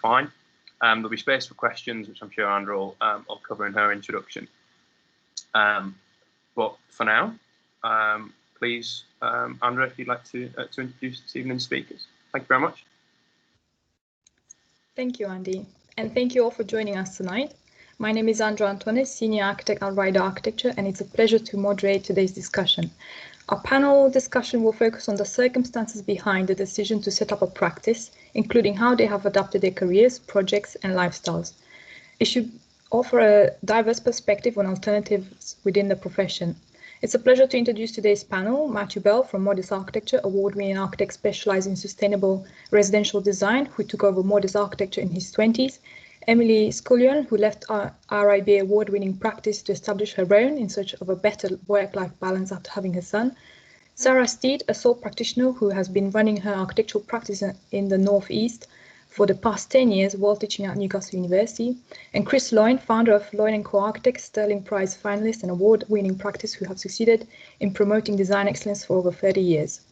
fine. There'll be space for questions, which I'm sure Andra will cover in her introduction. But for now, please, Andra, if you'd like to introduce this evening's speakers. Thank you very much. Thank you, Andy, and thank you all for joining us tonight. My name is Andra Antonis, Senior Architect at Rider Architecture, and it's a pleasure to moderate today's discussion. Our panel discussion will focus on the circumstances behind the decision to set up a practice, including how they have adapted their careers, projects, and lifestyles. It should offer a diverse perspective on alternatives within the profession. It's a pleasure to introduce today's panel, Matthew Bell from Modece Architecture, award-winning architect specializing in sustainable residential design, who took over Modece Architecture in his 20s, Emily Scullian, who left our RIBA award-winning practice to establish her own in search of a better work-life balance after having a son, Sarah Stead, a sole practitioner who has been running her architectural practice in the Northeast for the past 10 years while teaching at Newcastle University, and Chris Lyon, founder of Lyon & Co Architects, Sterling Prize finalist and award-winning practice who have succeeded in promoting design excellence for over 30 years.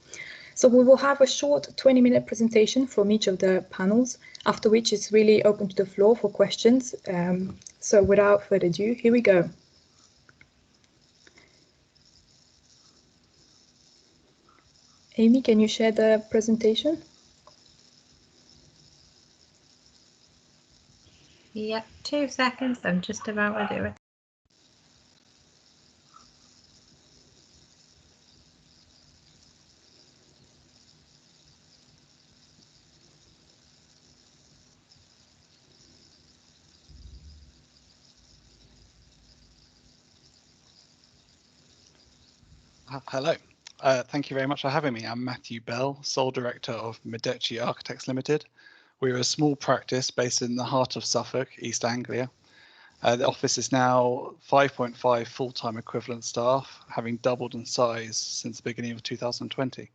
So we will have a short 20-minute presentation from each of the panels, after which it's really open to the floor for questions. So without further ado, here we go. Amy, can you share the presentation? Yep, 2 seconds. I'm just about to do it. Hello. Thank you very much for having me. I'm Matthew Bell, Sole Director of Modece Architects Limited. We're a small practice based in the heart of Suffolk, East Anglia. The office is now 5.5 full-time equivalent staff, having doubled in size since the beginning of 2020.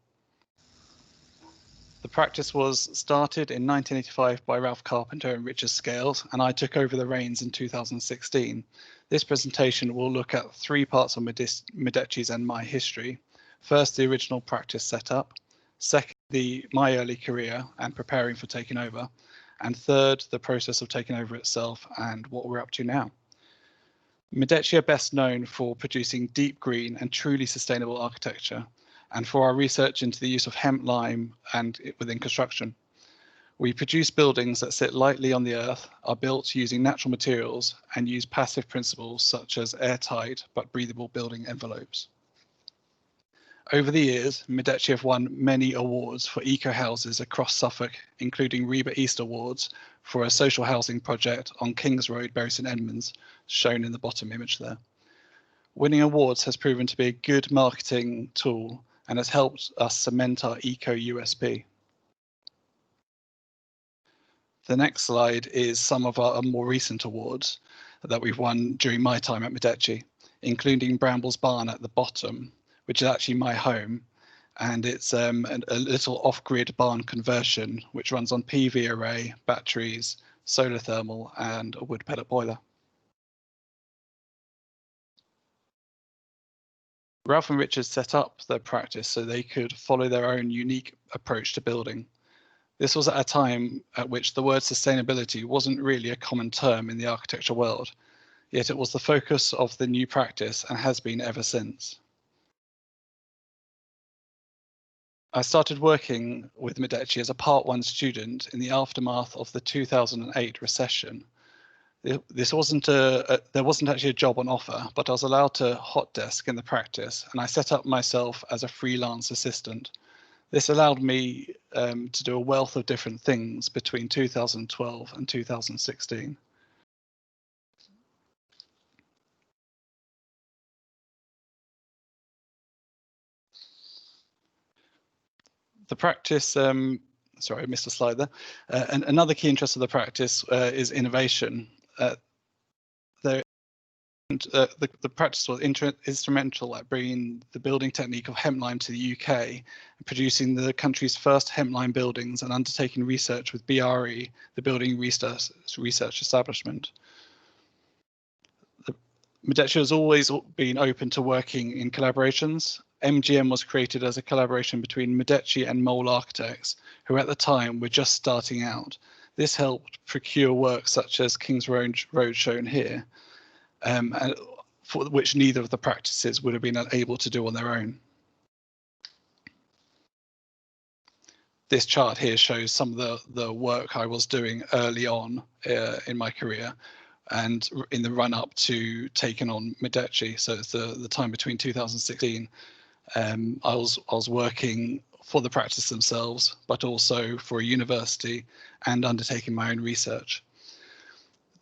The practice was started in 1985 by Ralph Carpenter and Richard Scales, and I took over the reins in 2016. This presentation will look at 3 parts of Modece's and my history. First, the original practice setup. Second, my early career and preparing for taking over. And third, the process of taking over itself and what we're up to now. Modece are best known for producing deep green and truly sustainable architecture, and for our research into the use of hemp lime and within construction. We produce buildings that sit lightly on the earth, are built using natural materials, and use passive principles such as airtight but breathable building envelopes. Over the years, Modece have won many awards for eco houses across Suffolk, including Reba East Awards for a social housing project on Kings Road, Bury St Edmunds, shown in the bottom image there. Winning awards has proven to be a good marketing tool and has helped us cement our eco USP. The next slide is some of our more recent awards that we've won during my time at Modece, including Brambles Barn at the bottom, which is actually my home, and it's a little off-grid barn conversion which runs on PV array, batteries, solar thermal, and a wood pellet boiler. Ralph and Richard set up their practice so they could follow their own unique approach to building. This was at a time at which the word sustainability wasn't really a common term in the architecture world, yet it was the focus of the new practice and has been ever since. I started working with Modece as a Part 1 student in the aftermath of the 2008 recession. There wasn't actually a job on offer, but I was allowed to hot desk in the practice, and I set up myself as a freelance assistant. This allowed me to do a wealth of different things between 2012 and 2016. The practice, sorry, I missed a slide there. And another key interest of the practice is innovation. The practice was instrumental at bringing the building technique of hemp lime to the UK, and producing the country's first hemp lime buildings and undertaking research with BRE, the Building Research Establishment. Modece has always been open to working in collaborations. MGM was created as a collaboration between Modece and Mole Architects, who at the time were just starting out. This helped procure work such as King's Road shown here, and for which neither of the practices would have been able to do on their own. This chart here shows some of the work I was doing early on in my career and in the run up to taking on Modece. So it's the time between 2016. I was working for the practice themselves, but also for a university and undertaking my own research.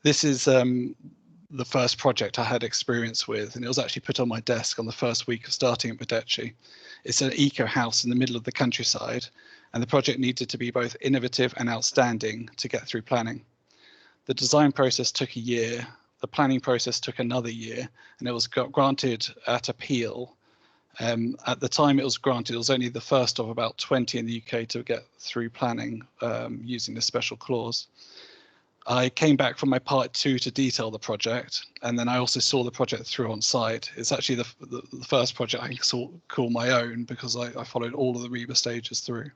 This is the first project I had experience with, and it was actually put on my desk on the first week of starting at Modece. It's an eco house in the middle of the countryside, and the project needed to be both innovative and outstanding to get through planning. The design process took a year, the planning process took another year, and it was granted at appeal. At the time it was granted, it was only the first of about 20 in the UK to get through planning using this special clause. I came back from my part 2 to detail the project, and then I also saw the project through on site. It's actually the first project I can call my own because I followed all of the REBA stages through.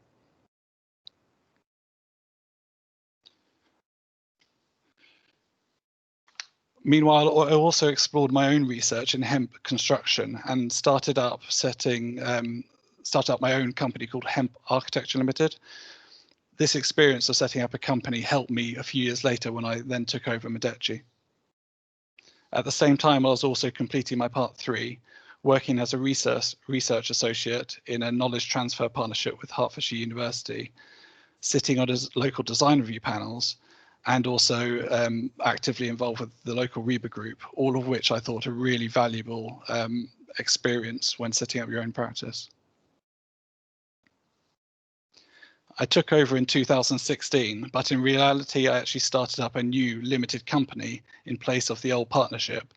Meanwhile, I also explored my own research in hemp construction and started up my own company called Hemp Architecture Limited. This experience of setting up a company helped me a few years later when I then took over Modece. At the same time, I was also completing my part 3, working as a research associate in a knowledge transfer partnership with Hertfordshire University, sitting on local design review panels, and also actively involved with the local REBA group, all of which I thought a really valuable experience when setting up your own practice. I took over in 2016, but in reality, I actually started up a new limited company in place of the old partnership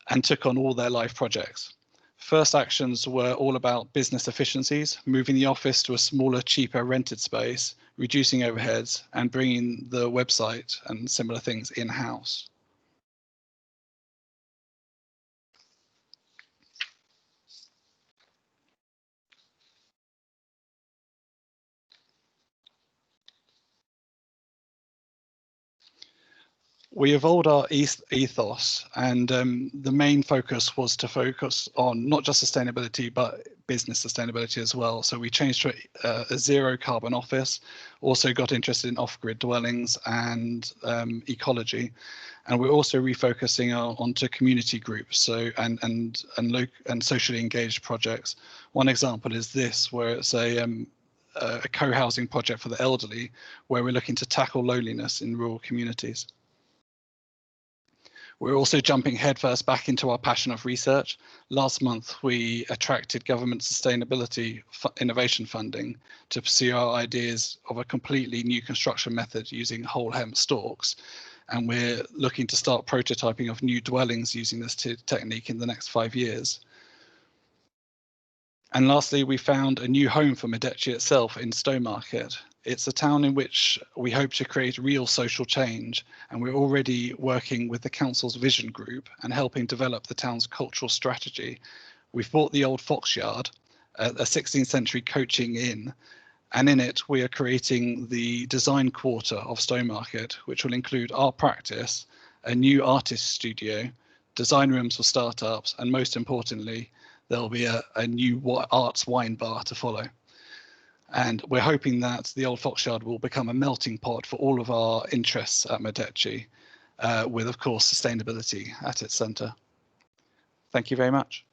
and took on all their live projects. First actions were all about business efficiencies, moving the office to a smaller, cheaper rented space, reducing overheads, and bringing the website and similar things in-house. We evolved our ethos, and the main focus was to focus on not just sustainability, but business sustainability as well. So we changed to a zero carbon office, also got interested in off-grid dwellings and ecology. And we're also refocusing onto community groups, so and socially engaged projects. One example is this, where it's a co-housing project for the elderly, where we're looking to tackle loneliness in rural communities. We're also jumping headfirst back into our passion of research. Last month, we attracted government sustainability innovation funding to pursue our ideas of a completely new construction method using whole hemp stalks. And we're looking to start prototyping of new dwellings using this technique in the next 5 years. And lastly, we found a new home for Modece itself in Stowmarket. It's a town in which we hope to create real social change, and we're already working with the council's vision group and helping develop the town's cultural strategy. We've bought the old Fox Yard, a 16th century coaching inn, and in it we are creating the design quarter of Stowmarket, which will include our practice, a new artist studio, design rooms for startups, and most importantly, there'll be a new arts wine bar to follow. And we're hoping that the old Fox Yard will become a melting pot for all of our interests at Modece, with, of course, sustainability at its centre. Thank you very much.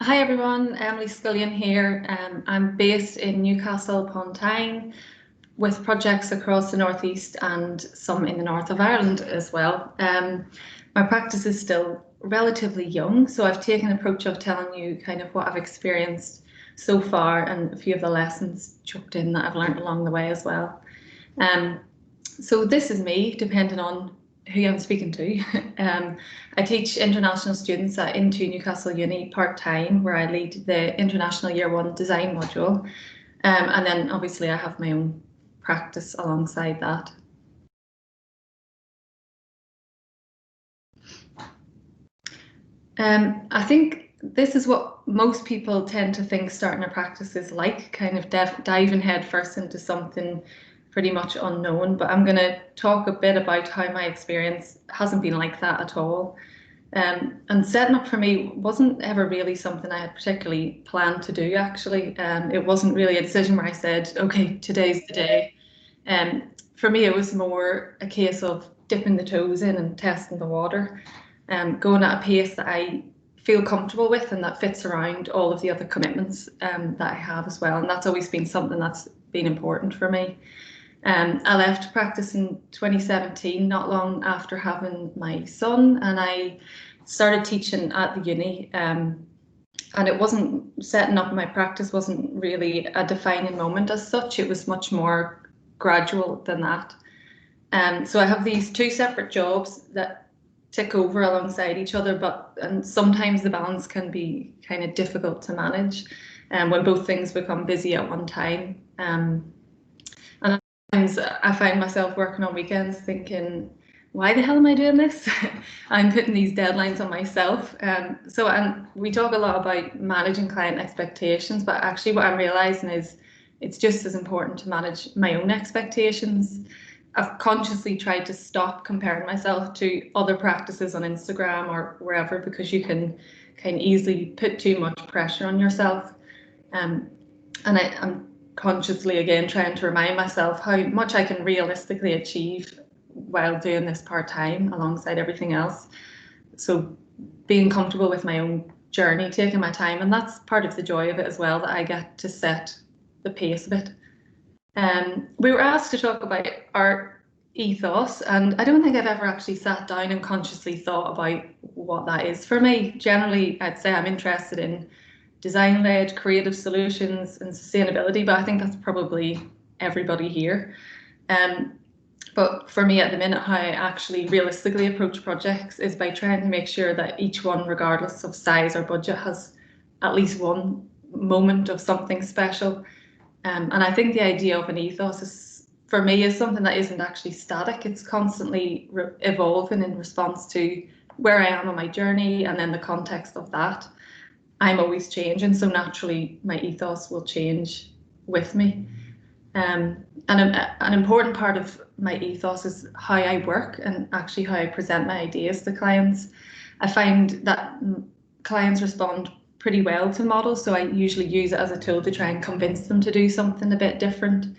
Hi everyone, Emily Scullian here. I'm based in Newcastle upon Tyne, with projects across the northeast and some in the north of Ireland as well. My practice is still relatively young, so I've taken an approach of telling you kind of what I've experienced so far and a few of the lessons chucked in that I've learned along the way as well. So this is me, depending on who I'm speaking to. I teach international students at Into Newcastle Uni part-time, where I lead the International Year 1 design module. And then obviously I have my own practice alongside that. I think this is what most people tend to think starting a practice is like, kind of diving headfirst into something pretty much unknown. But I'm going to talk a bit about how my experience hasn't been like that at all. And setting up for me wasn't ever really something I had particularly planned to do, actually. It wasn't really a decision where I said, okay, today's the day. For me, it was more a case of dipping the toes in and testing the water, going at a pace that I feel comfortable with and that fits around all of the other commitments that I have as well. And that's always been something that's been important for me. I left practice in 2017, not long after having my son, and I started teaching at the uni. And it wasn't, setting up my practice wasn't really a defining moment as such. It was much more gradual than that. So I have these two separate jobs that tick over alongside each other, and sometimes the balance can be kind of difficult to manage when both things become busy at one time. And sometimes I find myself working on weekends thinking, why the hell am I doing this? I'm putting these deadlines on myself. And we talk a lot about managing client expectations, but actually what I'm realizing is it's just as important to manage my own expectations. I've consciously tried to stop comparing myself to other practices on Instagram or wherever, because you can kind of easily put too much pressure on yourself. And I'm consciously, again, trying to remind myself how much I can realistically achieve while doing this part-time alongside everything else. So being comfortable with my own journey, taking my time, and that's part of the joy of it as well, that I get to set the pace of it. We were asked to talk about our ethos, and I don't think I've ever actually sat down and consciously thought about what that is for me. Generally, I'd say I'm interested in design-led creative solutions and sustainability, but I think that's probably everybody here. But for me at the minute, how I actually realistically approach projects is by trying to make sure that each one, regardless of size or budget, has at least one moment of something special. And I think the idea of an ethos is, for me, is something that isn't actually static. It's constantly evolving in response to where I am on my journey, and then the context of that. I'm always changing, so naturally my ethos will change with me. And an important part of my ethos is how I work and actually how I present my ideas to clients. I find that clients respond pretty well to models, so I usually use it as a tool to try and convince them to do something a bit different.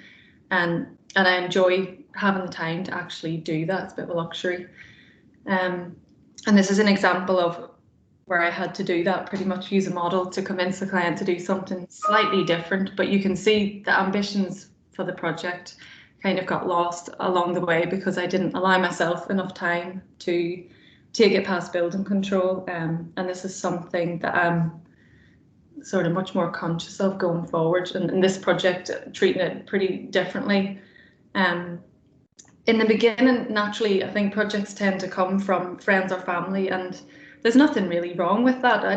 And I enjoy having the time to actually do that. It's a bit of a luxury. And this is an example of where I had to do that, pretty much use a model to convince the client to do something slightly different. But you can see the ambitions for the project kind of got lost along the way because I didn't allow myself enough time to take it past building control. And this is something that I'm sort of much more conscious of going forward. And in this project, treating it pretty differently. In the beginning, naturally, I think projects tend to come from friends or family, and there's nothing really wrong with that. I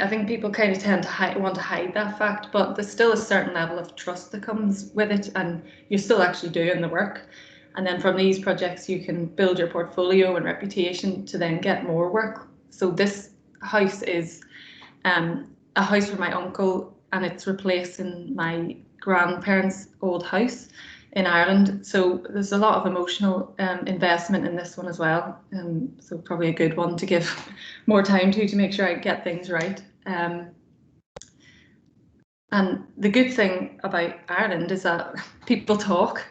think people kind of tend to want to hide that fact, but there's still a certain level of trust that comes with it, and you're still actually doing the work. And then from these projects, you can build your portfolio and reputation to then get more work. So this house is a house for my uncle, and it's replacing my grandparents' old house in Ireland. So there's a lot of emotional investment in this one as well. So probably a good one to give more time to make sure I get things right. And the good thing about Ireland is that people talk.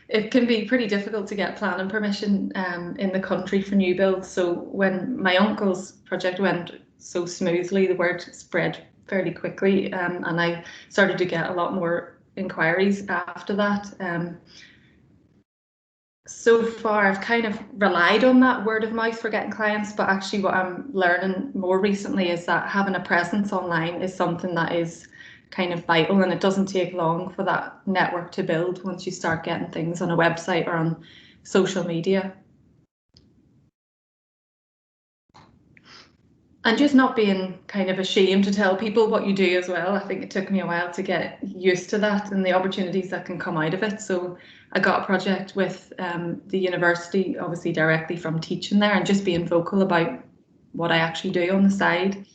It can be pretty difficult to get planning permission in the country for new builds. So when my uncle's project went so smoothly, the word spread fairly quickly, and I started to get a lot more inquiries after that. So far I've kind of relied on that word of mouth for getting clients, but actually what I'm learning more recently is that having a presence online is something that is kind of vital, and it doesn't take long for that network to build once you start getting things on a website or on social media. And just not being kind of ashamed to tell people what you do as well. I think it took me a while to get used to that and the opportunities that can come out of it. So I got a project with the university, obviously directly from teaching there, and just being vocal about what I actually do on the side.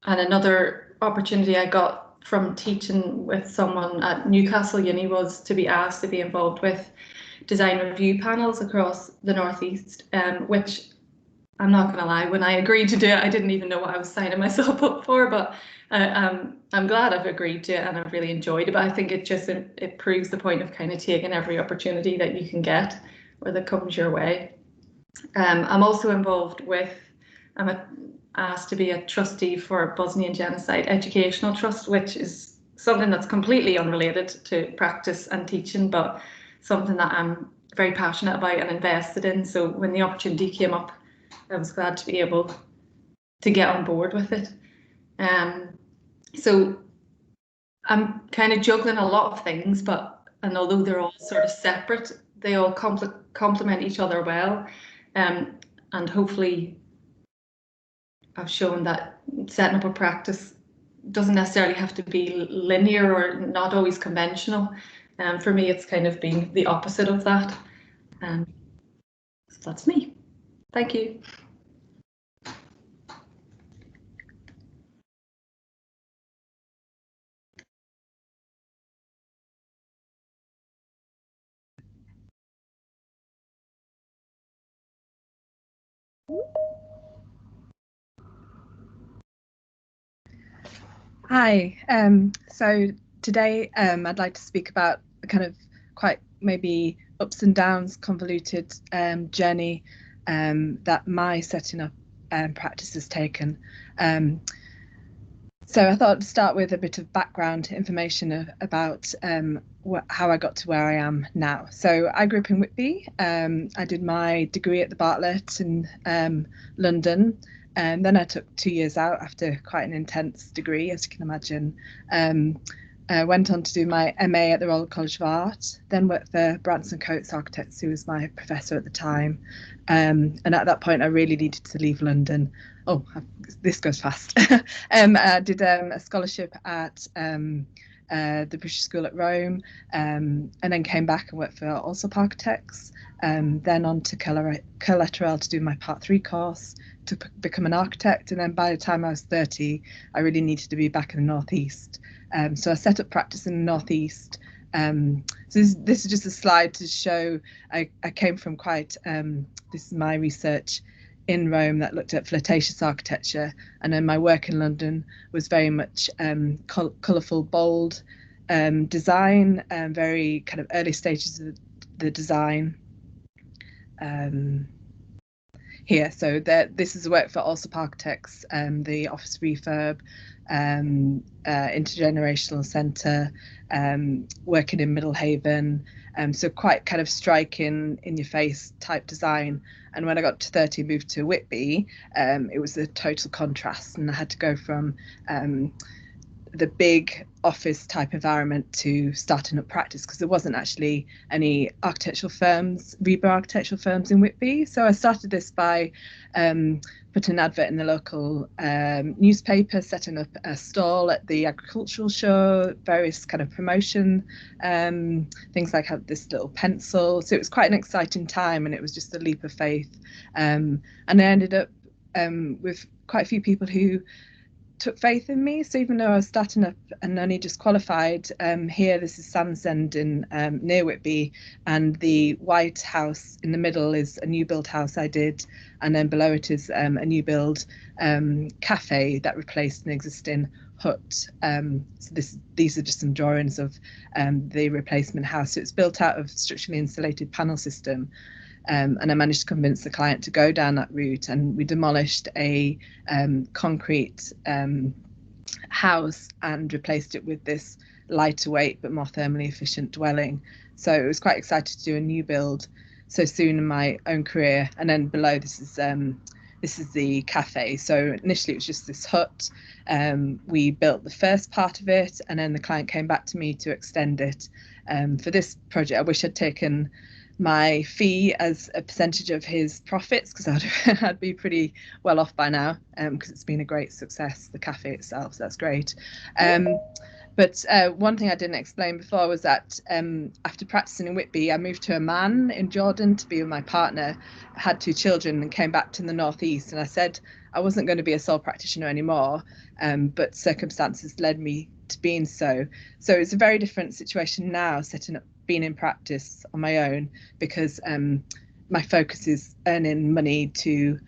And another opportunity I got from teaching with someone at Newcastle Uni was to be asked to be involved with design review panels across the Northeast, which I'm not going to lie, when I agreed to do it, I didn't even know what I was signing myself up for, but I'm glad I've agreed to it and I've really enjoyed it. But I think it proves the point of kind of taking every opportunity that you can get or that comes your way. I'm also involved with, asked to be a trustee for Bosnian Genocide Educational Trust, which is something that's completely unrelated to practice and teaching, but something that I'm very passionate about and invested in. So when the opportunity came up, I was glad to be able to get on board with it. So I'm kind of juggling a lot of things, and although they're all sort of separate, they all complement each other well. And hopefully I've shown that setting up a practice doesn't necessarily have to be linear or not always conventional. For me, it's kind of been the opposite of that. So that's me. Thank you. Hi, so today I'd like to speak about the kind of quite maybe ups and downs, convoluted journey that my setting up practice has taken. So I thought to start with a bit of background information about how I got to where I am now. So I grew up in Whitby. I did my degree at the Bartlett in London. And then I took 2 years out after quite an intense degree, as you can imagine. I went on to do my MA at the Royal College of Art, then worked for Branson Coates Architects, who was my professor at the time. And at that point, I really needed to leave London. Oh, this goes fast. I did a scholarship at the British School at Rome, and then came back and worked for Allsop Architects, then on to Collateral to do my Part 3 course to become an architect. And then by the time I was 30, I really needed to be back in the Northeast. So I set up practice in the Northeast. So this is just a slide to show I came from quite, this is my research in Rome that looked at flirtatious architecture, and then my work in London was very much colourful, bold design, very kind of early stages of the design. Here, so this is work for Allsop Architects, the office refurb, intergenerational centre, working in Middlehaven, so quite kind of striking, in your face type design. And when I got to 30, moved to Whitby, it was a total contrast, and I had to go from the big office type environment to starting up practice, because there wasn't actually any architectural firms, rebar architectural firms in Whitby. So I started this by putting an advert in the local newspaper, setting up a stall at the agricultural show, various kind of promotion things like have this little pencil. So it was quite an exciting time, and it was just a leap of faith. And I ended up with quite a few people who took faith in me. So even though I was starting up and only just qualified, here this is Sandsend in near Whitby, and the white house in the middle is a new build house I did, and then below it is a new build cafe that replaced an existing hut. So these are just some drawings of the replacement house. So it's built out of structurally insulated panel system. And I managed to convince the client to go down that route, and we demolished a concrete house and replaced it with this lighter weight but more thermally efficient dwelling. So it was quite excited to do a new build so soon in my own career. And then below this is the cafe. So initially it was just this hut. We built the first part of it, and then the client came back to me to extend it. For this project, I wish I'd taken my fee as a percentage of his profits, because I'd be pretty well off by now, because it's been a great success, the cafe itself, so that's great. But one thing I didn't explain before was that after practicing in Whitby, I moved to Amman in Jordan to be with my partner. I had 2 children and came back to the northeast, and I said I wasn't going to be a sole practitioner anymore, but circumstances led me to being so. So it's a very different situation now, setting up, being in practice on my own, because my focus is earning money to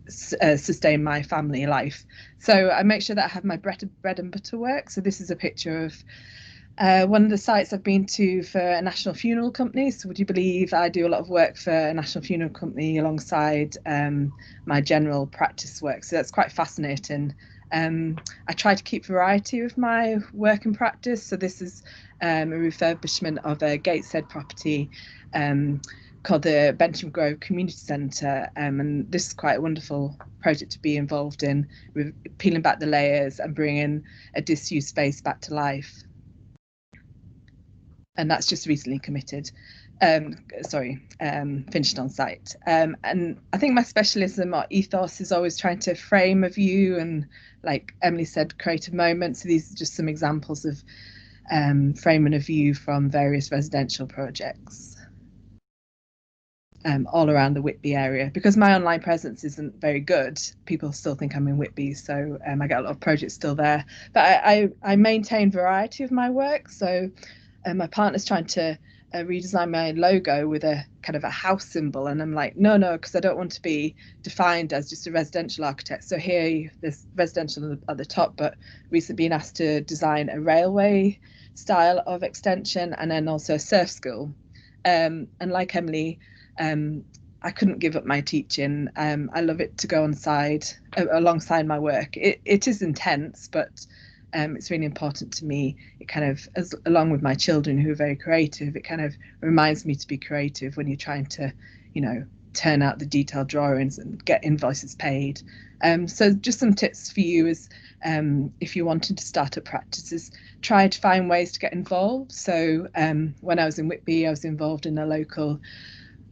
sustain my family life. So I make sure that I have my bread and butter work. So this is a picture of one of the sites I've been to for a national funeral company. So would you believe I do a lot of work for a national funeral company alongside my general practice work. So that's quite fascinating. I try to keep variety with my work and practice. So this is a refurbishment of a Gateshead property called the Bentham Grove Community Centre, and this is quite a wonderful project to be involved in, with peeling back the layers and bringing a disused space back to life. And that's just recently committed. Finished on site. And I think my specialism or ethos is always trying to frame a view and, like Emily said, creative moments. So these are just some examples of framing a view from various residential projects all around the Whitby area. Because my online presence isn't very good, people still think I'm in Whitby, so I get a lot of projects still there. But I maintain variety of my work. So my partner's trying to redesign my logo with a kind of a house symbol, and I'm like, no, because I don't want to be defined as just a residential architect. So here there's residential at the top, but recently been asked to design a railway style of extension, and then also a surf school. And like Emily, I couldn't give up my teaching. I love it to go alongside my work. It is intense, but it's really important to me. It kind of, along with my children who are very creative, it kind of reminds me to be creative when you're trying to, turn out the detailed drawings and get invoices paid. So just some tips for you is, if you're wanting to start up practices, try to find ways to get involved. So when I was in Whitby, I was involved in a local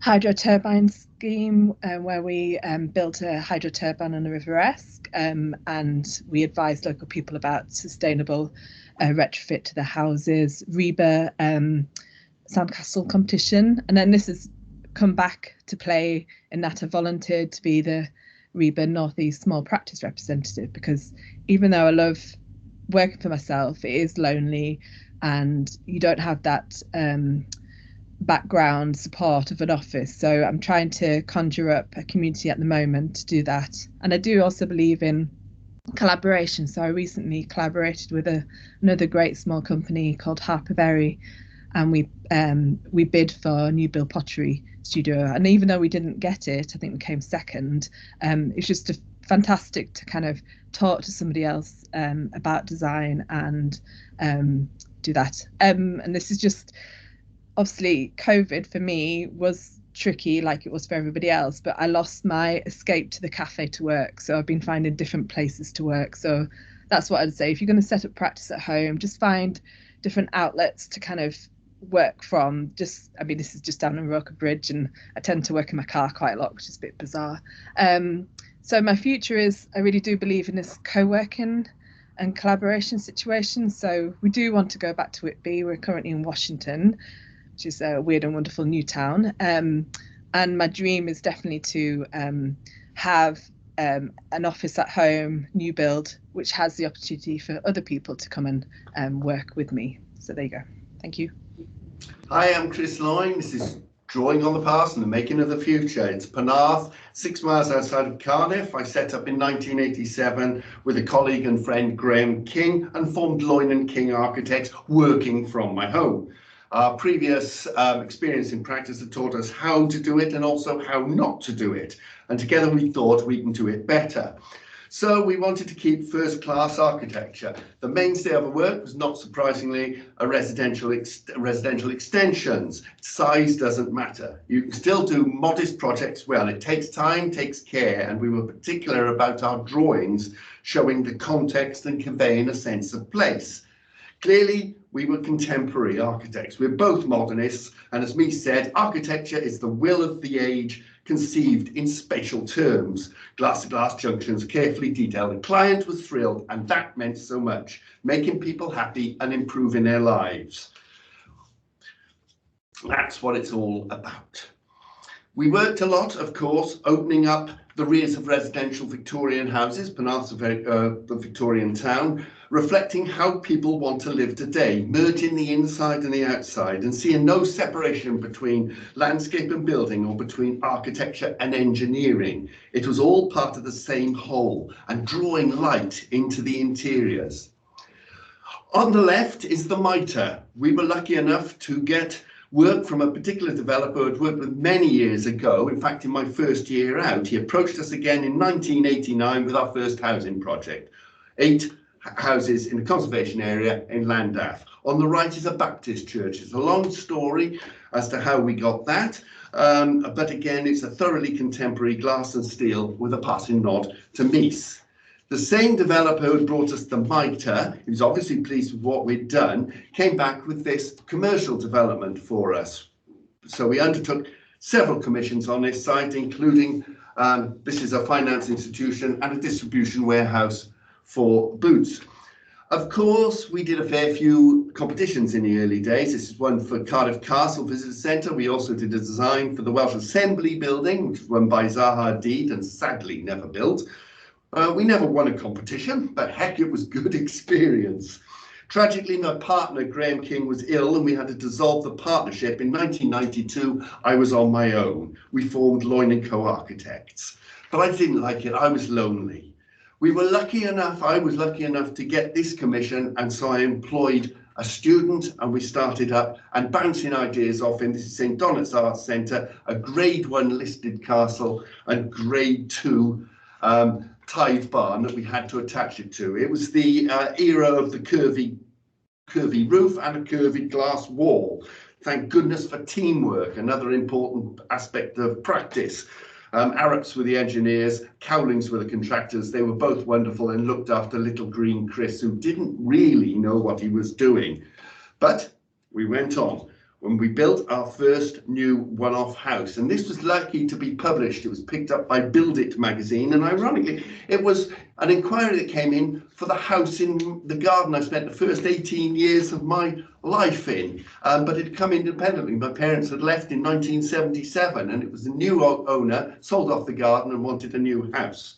hydro turbine scheme where we built a hydro turbine on the River Esk, and we advised local people about sustainable retrofit to their houses, REBA sandcastle competition. And then this has come back to play in that I volunteered to be the REBA Northeast Small Practice Representative, because even though I love working for myself, it is lonely and you don't have that background support of an office. So I'm trying to conjure up a community at the moment to do that. And I do also believe in collaboration. So I recently collaborated with another great small company called Harperberry, and we bid for a new build pottery studio. And even though we didn't get it, I think we came second. It's just fantastic to kind of talk to somebody else about design and do that. And this is just, obviously, COVID for me was tricky, like it was for everybody else, but I lost my escape to the cafe to work. So I've been finding different places to work. So that's what I'd say. If you're going to set up practice at home, just find different outlets to kind of work from. This is just down on Roker Bridge, and I tend to work in my car quite a lot, which is a bit bizarre. So my future is, I really do believe in this co-working and collaboration situation. So we do want to go back to Whitby. We're currently in Washington, which is a weird and wonderful new town. And my dream is definitely to have an office at home, new build, which has the opportunity for other people to come and work with me. So there you go. Thank you. Hi, I'm Chris Lyon. This is Drawing on the Past and the Making of the Future. It's Penarth, 6 miles outside of Cardiff. I set up in 1987 with a colleague and friend, Graham King, and formed Lyon & King Architects, working from my home. Our previous experience in practice had taught us how to do it and also how not to do it. And together we thought we can do it better. So we wanted to keep first-class architecture. The mainstay of our work was, not surprisingly, residential extensions. Size doesn't matter. You can still do modest projects well. It takes time, takes care, and we were particular about our drawings showing the context and conveying a sense of place. Clearly, we were contemporary architects. We're both modernists, and as Mies said, architecture is the will of the age conceived in spatial terms. Glass-to-glass junctions, carefully detailed. The client was thrilled, and that meant so much, making people happy and improving their lives. That's what it's all about. We worked a lot, of course, opening up the rears of residential Victorian houses, Penarth's the Victorian town, reflecting how people want to live today, merging the inside and the outside and seeing no separation between landscape and building or between architecture and engineering. It was all part of the same whole and drawing light into the interiors. On the left is the mitre. We were lucky enough to get work from a particular developer I'd worked with many years ago. In fact, in my first year out, he approached us again in 1989 with our first housing project. 8 houses in a conservation area in Llandaff. On the right is a Baptist church. It's a long story as to how we got that, but again, it's a thoroughly contemporary glass and steel with a passing nod to Mies. The same developer who had brought us the mitre, he was obviously pleased with what we'd done, came back with this commercial development for us. So we undertook several commissions on this site, including this is a finance institution and a distribution warehouse for boots. Of course, we did a fair few competitions in the early days. This is one for Cardiff Castle Visitor Centre. We also did a design for the Welsh Assembly building, which was run by Zaha Hadid and sadly never built. We never won a competition, but heck, it was good experience. Tragically, my partner, Graham King, was ill and we had to dissolve the partnership. In 1992, I was on my own. We formed Lyon & Co Architects. But I didn't like it. I was lonely. We were lucky enough, I was lucky enough to get this commission, and so I employed a student and we started up and bouncing ideas off in. This is St Donat's Arts Centre, a grade 1 listed castle and grade 2 tithe barn that we had to attach it to. It was the era of the curvy roof and a curvy glass wall. Thank goodness for teamwork, another important aspect of practice. Arabs were the engineers, Cowlings were the contractors. They were both wonderful and looked after little green Chris, who didn't really know what he was doing. But we went on when we built our first new one-off house, and this was lucky to be published. It was picked up by Build It magazine, and ironically it was an inquiry that came in for the house in the garden I spent the first 18 years of my life in, but it had come independently. My parents had left in 1977 and it was the new owner sold off the garden and wanted a new house.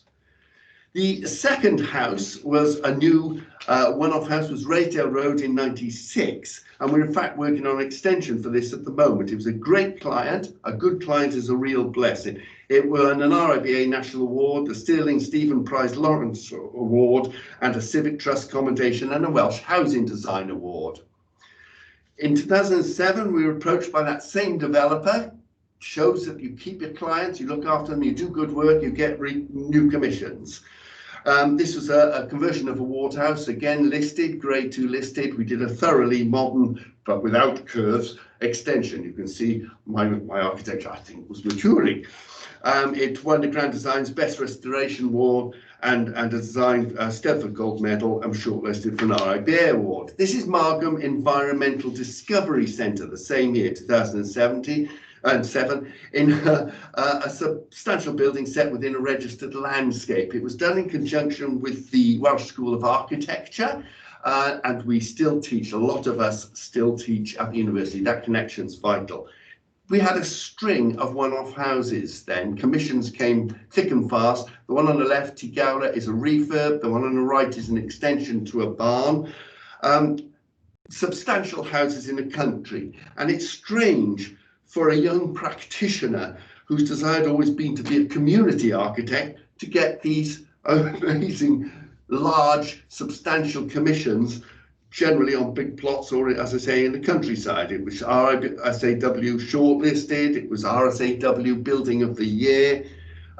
The second house was a new one-off house, was Raysdale Road in 96, and we're in fact working on an extension for this at the moment. It was a great client. A good client is a real blessing. It won an RIBA National Award, the Stirling Stephen Prize Lawrence Award, and a Civic Trust Commendation and a Welsh Housing Design Award. In 2007, we were approached by that same developer. Shows that you keep your clients, you look after them, you do good work, you get new commissions. This was a conversion of a ward house, again listed, grade 2 listed. We did a thoroughly modern, but without curves, extension. You can see my architecture, I think, was maturing. It won the Grand Design's Best Restoration Award and a design Stead Gold Medal and shortlisted for an RIBA Award. This is Markham Environmental Discovery Centre, the same year, 2007, in a substantial building set within a registered landscape. It was done in conjunction with the Welsh School of Architecture, and we still teach, a lot of us still teach at the university. That connection's vital. We had a string of one-off houses then. Commissions came thick and fast. The one on the left, Tigawla, is a refurb. The one on the right is an extension to a barn. Substantial houses in the country. And it's strange for a young practitioner whose desire had always been to be a community architect to get these amazing, large, substantial commissions, generally on big plots or, as I say, in the countryside. It was RSAW shortlisted, it was RSAW Building of the Year.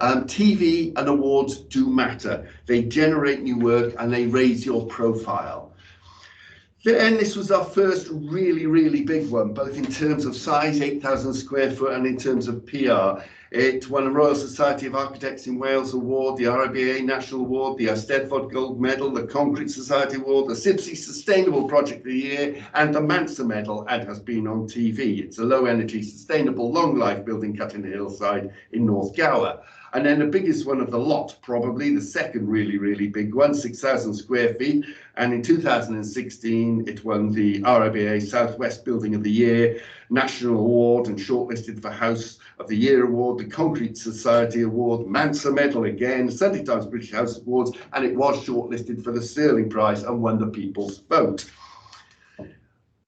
TV and awards do matter. They generate new work and they raise your profile. Then this was our first really, really big one, both in terms of size, 8,000 square foot, and in terms of PR. It won a Royal Society of Architects in Wales Award, the RIBA National Award, the Stead Gold Medal, the Concrete Society Award, the SIPSI Sustainable Project of the Year, and the Mansa Medal, and has been on TV. It's a low-energy, sustainable, long-life building cut in the hillside in North Gower. And then the biggest one of the lot, probably the second really big one, 6,000 square feet. And in 2016, it won the RIBA Southwest Building of the Year National Award and shortlisted for House of the Year Award, the Concrete Society Award, Mansa Medal again, Sunday Times British House Awards, and it was shortlisted for the Sterling Prize and won the People's Vote.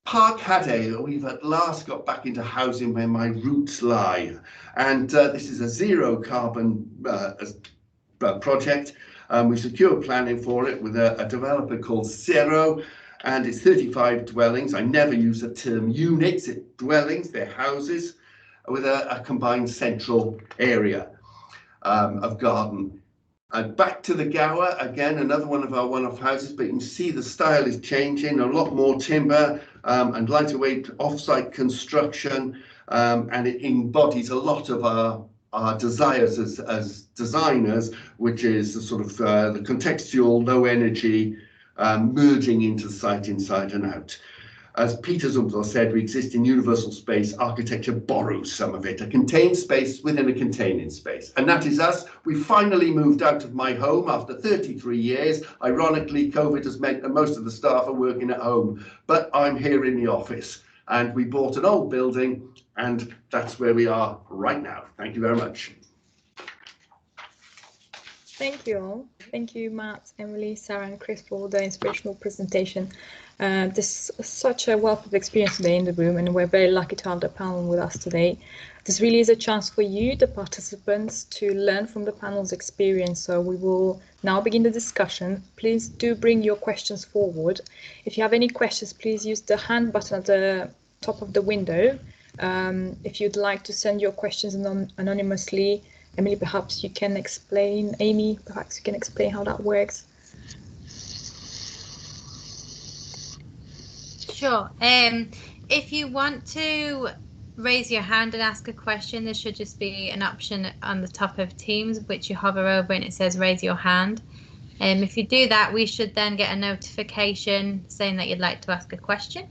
Park Haddale, we've at last got back into housing where my roots lie. And this is a zero carbon project. We secured planning for it with a developer called Zero, and it's 35 dwellings. I never use the term units, it's dwellings, they're houses with a combined central area of garden. And back to the Gower, again, another one of our one-off houses, but you can see the style is changing, a lot more timber and lighter weight off-site construction, and it embodies a lot of our desires as designers, which is the sort of the contextual, low energy, merging into the site inside and out. As Peter Zumthor said, we exist in universal space. Architecture borrows some of it, a contained space within a containing space. And that is us. We finally moved out of my home after 33 years. Ironically, COVID has meant that most of the staff are working at home, but I'm here in the office. And we bought an old building, and that's where we are right now. Thank you very much. Thank you all. Thank you, Matt, Emily, Sarah, and Chris for the inspirational presentation. There's such a wealth of experience today in the room, and we're very lucky to have the panel with us today. This really is a chance for you, the participants, to learn from the panel's experience. So we will now begin the discussion. Please do bring your questions forward. If you have any questions, please use the hand button at the top of the window. If you'd like to send your questions anonymously, Emily, perhaps you can explain, Amy, perhaps you can explain how that works. Sure. If you want to raise your hand and ask a question, there should just be an option on the top of Teams, which you hover over and it says raise your hand. If you do that, we should then get a notification saying that you'd like to ask a question.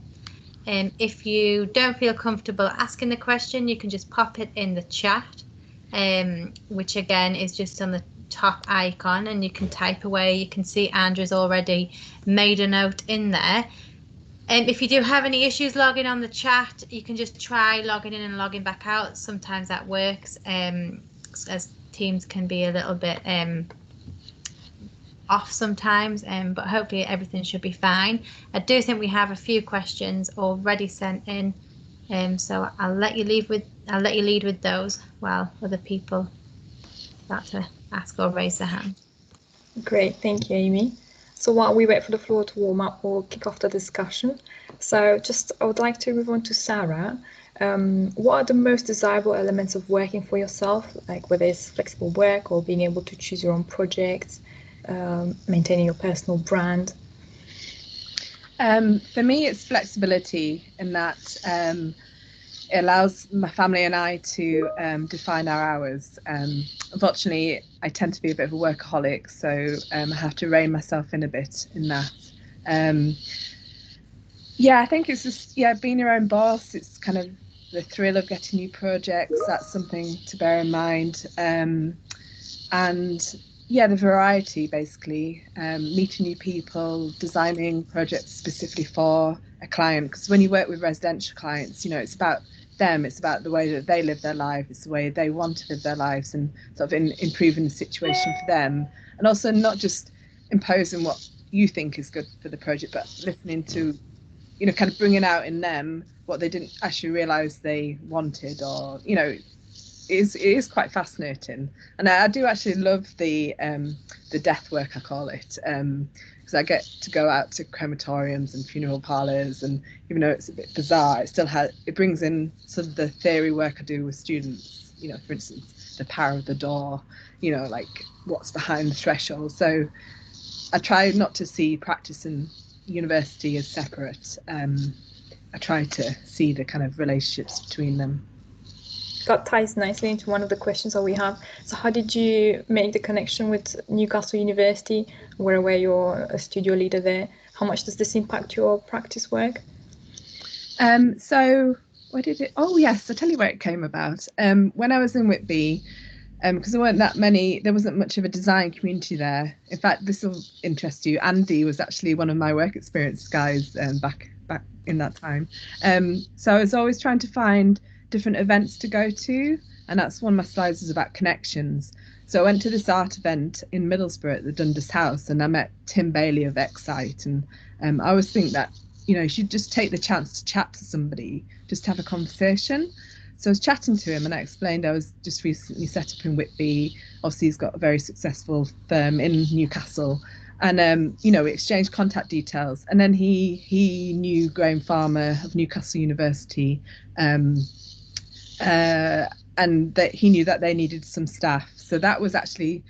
If you don't feel comfortable asking the question, you can just pop it in the chat, which again is just on the top icon, and you can type away. You can see Andrew's already made a note in there. If you do have any issues logging on the chat, you can just try logging in and logging back out. Sometimes that works, as Teams can be a little bit off sometimes, but hopefully everything should be fine. I do think we have a few questions already sent in, so I'll let you lead with those while other people start to ask or raise their hand. Great, thank you, Amy. So while we wait for the floor to warm up, we'll kick off the discussion. So I would like to move on to Sarah. What are the most desirable elements of working for yourself, like whether it's flexible work or being able to choose your own projects, maintaining your personal brand? For me, it's flexibility in that it allows my family and I to define our hours. Unfortunately, I tend to be a bit of a workaholic, so I have to rein myself in a bit in that. Yeah, I think it's just, being your own boss. It's kind of the thrill of getting new projects. That's something to bear in mind. And the variety, basically, meeting new people, designing projects specifically for a client. Because when you work with residential clients, it's about them, it's about the way that they live their life, it's the way they want to live their lives, and sort of improving the situation for them, and also not just imposing what you think is good for the project, but listening to, kind of bringing out in them what they didn't actually realize they wanted, or it is quite fascinating. And I do actually love the death work, I call it, because I get to go out to crematoriums and funeral parlours, and even though it's a bit bizarre, it brings in sort of the theory work I do with students, for instance, the power of the door, like what's behind the threshold. So I try not to see practice and university as separate. I try to see the kind of relationships between them. that ties nicely into one of the questions that we have. So how did you make the connection with Newcastle University, where you're a studio leader there? How much does this impact your practice work? So where did it? Oh yes, I'll tell you where it came about. When I was in Whitby, because there weren't that many, there wasn't much of a design community there. In fact, this will interest you. Andy was actually one of my work experience guys back in that time. So I was always trying to find different events to go to, and that's one of my slides was about connections. So I went to this art event in Middlesbrough at the Dundas House, and I met Tim Bailey of Excite, and I always think that, you know, you should just take the chance to chat to somebody, just have a conversation. So I was chatting to him and I explained I was just recently set up in Whitby. Obviously, he's got a very successful firm in Newcastle. And, you know, we exchanged contact details. And then he knew Graham Farmer of Newcastle University, and that he knew that they needed some staff. So that was actually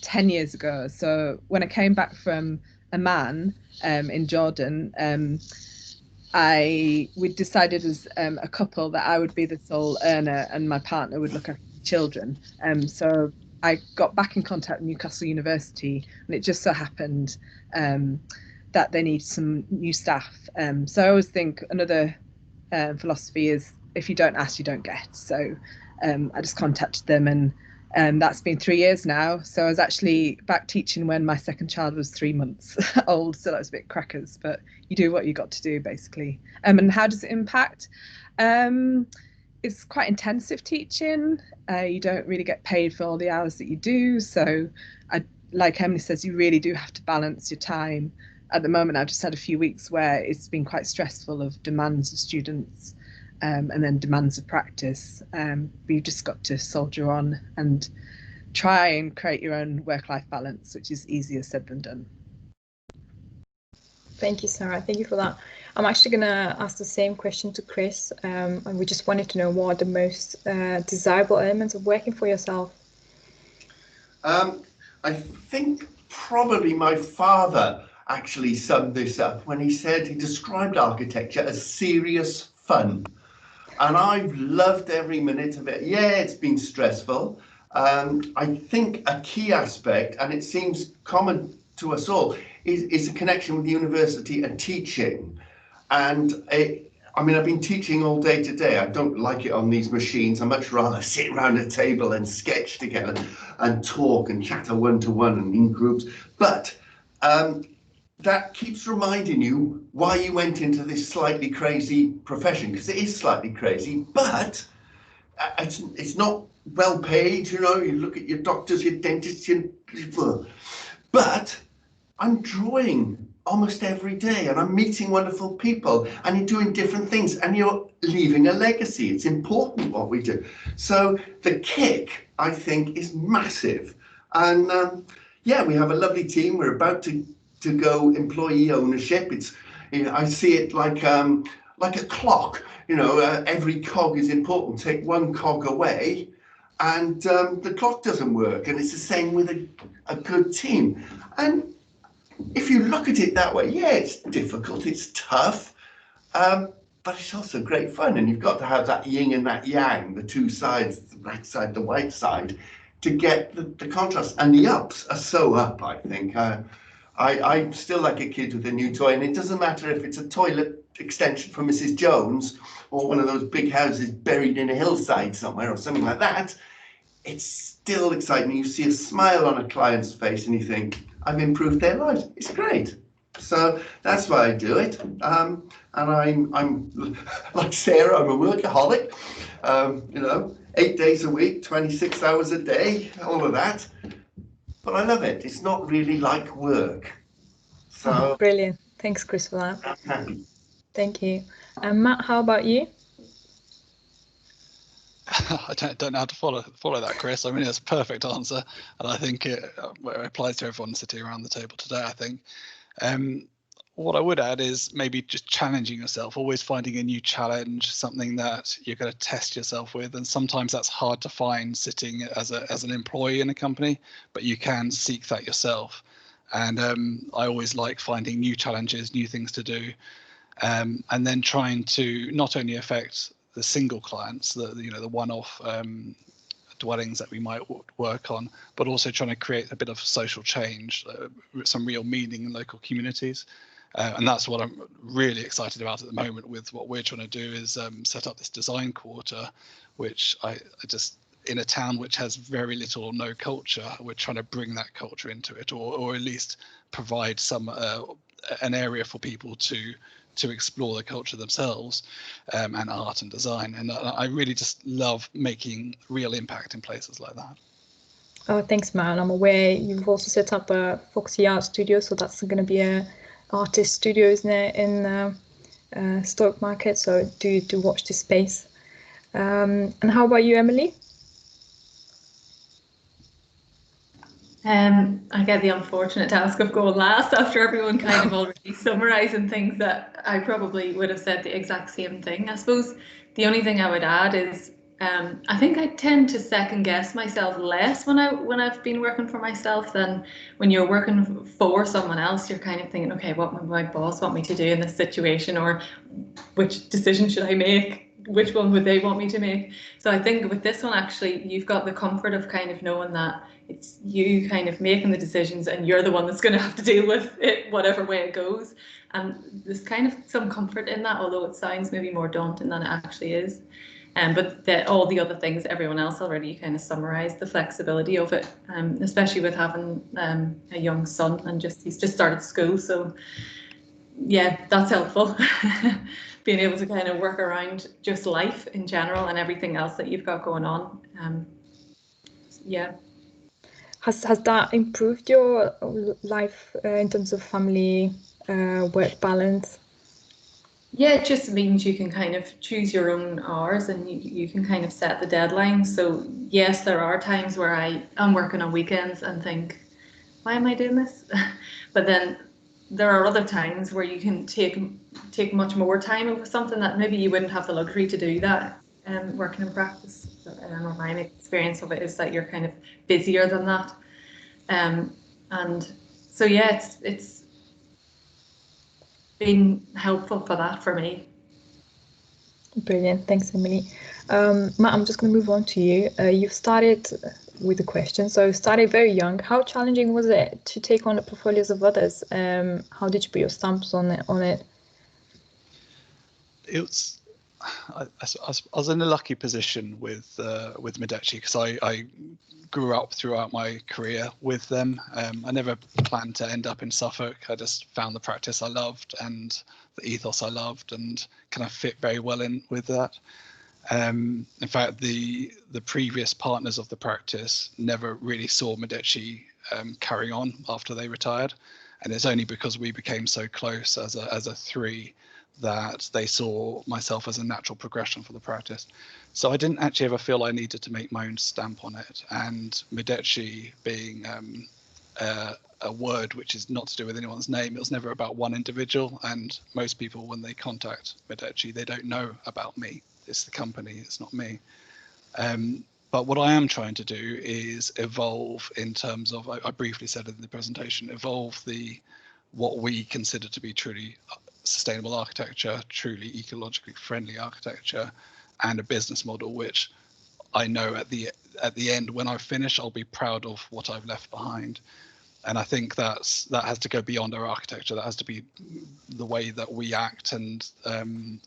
10 years ago. So when I came back from Amman in Jordan, we decided as a couple that I would be the sole earner and my partner would look after the children. So I got back in contact with Newcastle University, and it just so happened that they need some new staff. So I always think another philosophy is if you don't ask, you don't get. So I just contacted them, and that's been 3 years now. So I was actually back teaching when my second child was 3 months old. So that was a bit crackers, but you do what you got to do, basically. And how does it impact? It's quite intensive teaching. You don't really get paid for all the hours that you do. So like Emily says, you really do have to balance your time. At the moment, I've just had a few weeks where it's been quite stressful of demands of students and then demands of practice. But you've just got to soldier on and try and create your own work-life balance, which is easier said than done. Thank you, Sarah. Thank you for that. I'm actually going to ask the same question to Chris, and we just wanted to know what are the most desirable elements of working for yourself? I think probably my father actually summed this up when he described architecture as serious fun. And I've loved every minute of it. Yeah, it's been stressful. I think a key aspect, and it seems common to us all, is a connection with the university and teaching. And I've been teaching all day today. I don't like it on these machines. I much rather sit around a table and sketch together and talk and chatter one-to-one and in groups. But that keeps reminding you why you went into this slightly crazy profession, because it is slightly crazy, but it's not well paid. You know, you look at your doctors, your dentists, but I'm drawing almost every day and I'm meeting wonderful people and you're doing different things and you're leaving a legacy. It's important what we do. So the kick, I think, is massive. And yeah, we have a lovely team. We're about to go employee ownership. It's, you know, I see it like a clock. You know, every cog is important. Take one cog away and the clock doesn't work. And it's the same with a good team. And if you look at it that way, yeah, it's difficult, it's tough, but it's also great fun. And you've got to have that yin and that yang, the two sides, the black side, the white side, to get the contrast. And the ups are so up, I think. I'm still like a kid with a new toy, and it doesn't matter if it's a toilet extension for Mrs. Jones or one of those big houses buried in a hillside somewhere or something like that. It's still exciting. You see a smile on a client's face and you think, I've improved their lives. It's great. So that's why I do it. And I'm like Sarah, I'm a workaholic. You know, 8 days a week, 26 hours a day, all of that. But I love it. It's not really like work. So brilliant. Thanks, Chris, for that. I'm happy. Thank you. And Matt, how about you? I don't know how to follow that, Chris. I mean, it's a perfect answer, and I think it applies to everyone sitting around the table today. I think what I would add is maybe just challenging yourself, always finding a new challenge, something that you're going to test yourself with. And sometimes that's hard to find sitting as an employee in a company, but you can seek that yourself. And I always like finding new challenges, new things to do, and then trying to not only affect single clients, the one-off dwellings that we might work on, but also trying to create a bit of social change, some real meaning in local communities. And that's what I'm really excited about at the moment with what we're trying to do is set up this design quarter, which I just, in a town which has very little or no culture, we're trying to bring that culture into it, or at least provide some an area for people to explore the culture themselves, and art and design. And I really just love making real impact in places like that. Oh, thanks, man. I'm aware you've also set up a Foxy Art Studio, so that's going to be a artist studio, isn't it, in Stoke Market? So do watch this space. And how about you, Emily? I get the unfortunate task of going last after everyone kind of already summarising things that I probably would have said the exact same thing. I suppose the only thing I would add is I think I tend to second guess myself less when I've been working for myself than when you're working for someone else. You're kind of thinking, okay, what would my boss want me to do in this situation, or which decision should I make? Which one would they want me to make? So I think with this one, actually, you've got the comfort of kind of knowing that it's you kind of making the decisions and you're the one that's going to have to deal with it whatever way it goes. And there's kind of some comfort in that, although it sounds maybe more daunting than it actually is. But all the other things everyone else already kind of summarised, the flexibility of it, especially with having a young son and he's just started school. So yeah, that's helpful. Being able to kind of work around just life in general and everything else that you've got going on. Yeah. Has that improved your life in terms of family, work balance? Yeah, it just means you can kind of choose your own hours and you can kind of set the deadline. So yes, there are times where I'm working on weekends and think, why am I doing this? But then there are other times where you can take much more time over something that maybe you wouldn't have the luxury to do that working in practice. Or my experience of it is that you're kind of busier than that. And so yeah, it's been helpful for that for me. Brilliant, thanks, Emily. Matt, I'm just going to move on to you. You've started with the question, so you started very young. How challenging was it to take on the portfolios of others? How did you put your stamps on it? It was, I was in a lucky position with Modece because I grew up throughout my career with them. I never planned to end up in Suffolk. I just found the practice I loved and the ethos I loved, and kind of fit very well in with that. In fact, the previous partners of the practice never really saw Modece carry on after they retired, and it's only because we became so close as a three that they saw myself as a natural progression for the practice. So I didn't actually ever feel I needed to make my own stamp on it. And Modece being a word which is not to do with anyone's name, it was never about one individual. And most people, when they contact Modece, they don't know about me. It's the company, it's not me. But what I am trying to do is evolve in terms of, I briefly said in the presentation, evolve what we consider to be truly sustainable architecture, truly ecologically friendly architecture, and a business model which I know at the end, when I finish, I'll be proud of what I've left behind. And I think that has to go beyond our architecture. That has to be the way that we act, and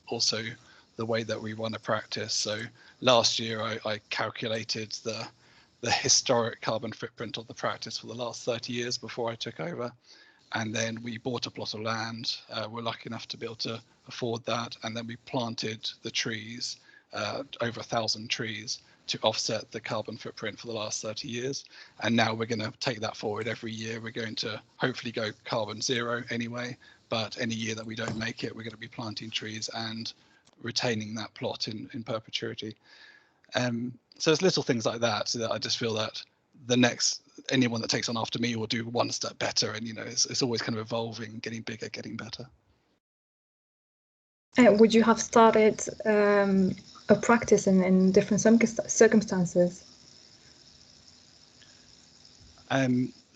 also the way that we run a practice. So last year I calculated the historic carbon footprint of the practice for the last 30 years before I took over. And then we bought a plot of land. We're lucky enough to be able to afford that. And then we planted the trees, over 1,000 trees, to offset the carbon footprint for the last 30 years. And now we're going to take that forward every year. We're going to hopefully go carbon zero anyway, but any year that we don't make it, we're going to be planting trees and retaining that plot in perpetuity. So it's little things like that, so that I just feel that anyone that takes on after me will do one step better, and it's always kind of evolving, getting bigger, getting better. Would you have started a practice in different circumstances?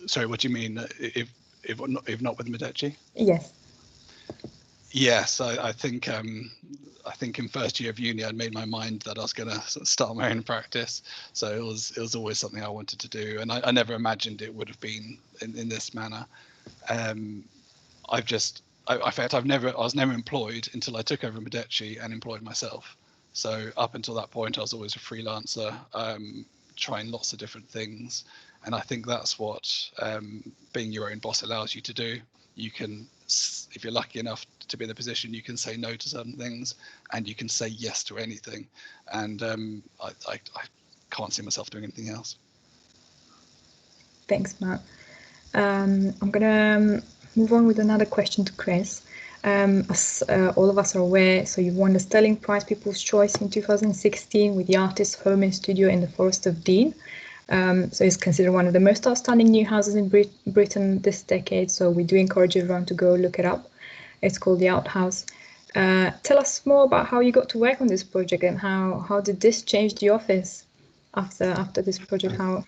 Sorry, what do you mean? If not with Modece? Yes. Yes, I think in first year of uni I'd made my mind that I was going to start my own practice. So it was always something I wanted to do, and I never imagined it would have been in this manner. I was never employed until I took over Modece and employed myself. So up until that point, I was always a freelancer, trying lots of different things. And I think that's what being your own boss allows you to do. You can, if you're lucky enough to be in the position, you can say no to certain things and you can say yes to anything. And I can't see myself doing anything else. Thanks, Matt. I'm going to move on with another question to Chris. As all of us are aware, so you won the Sterling Prize People's Choice in 2016 with the artist Home and Studio in the Forest of Dean. So it's considered one of the most outstanding new houses in Britain this decade. So we do encourage everyone to go look it up. It's called the Outhouse. Tell us more about how you got to work on this project and how did this change the office after this project? How?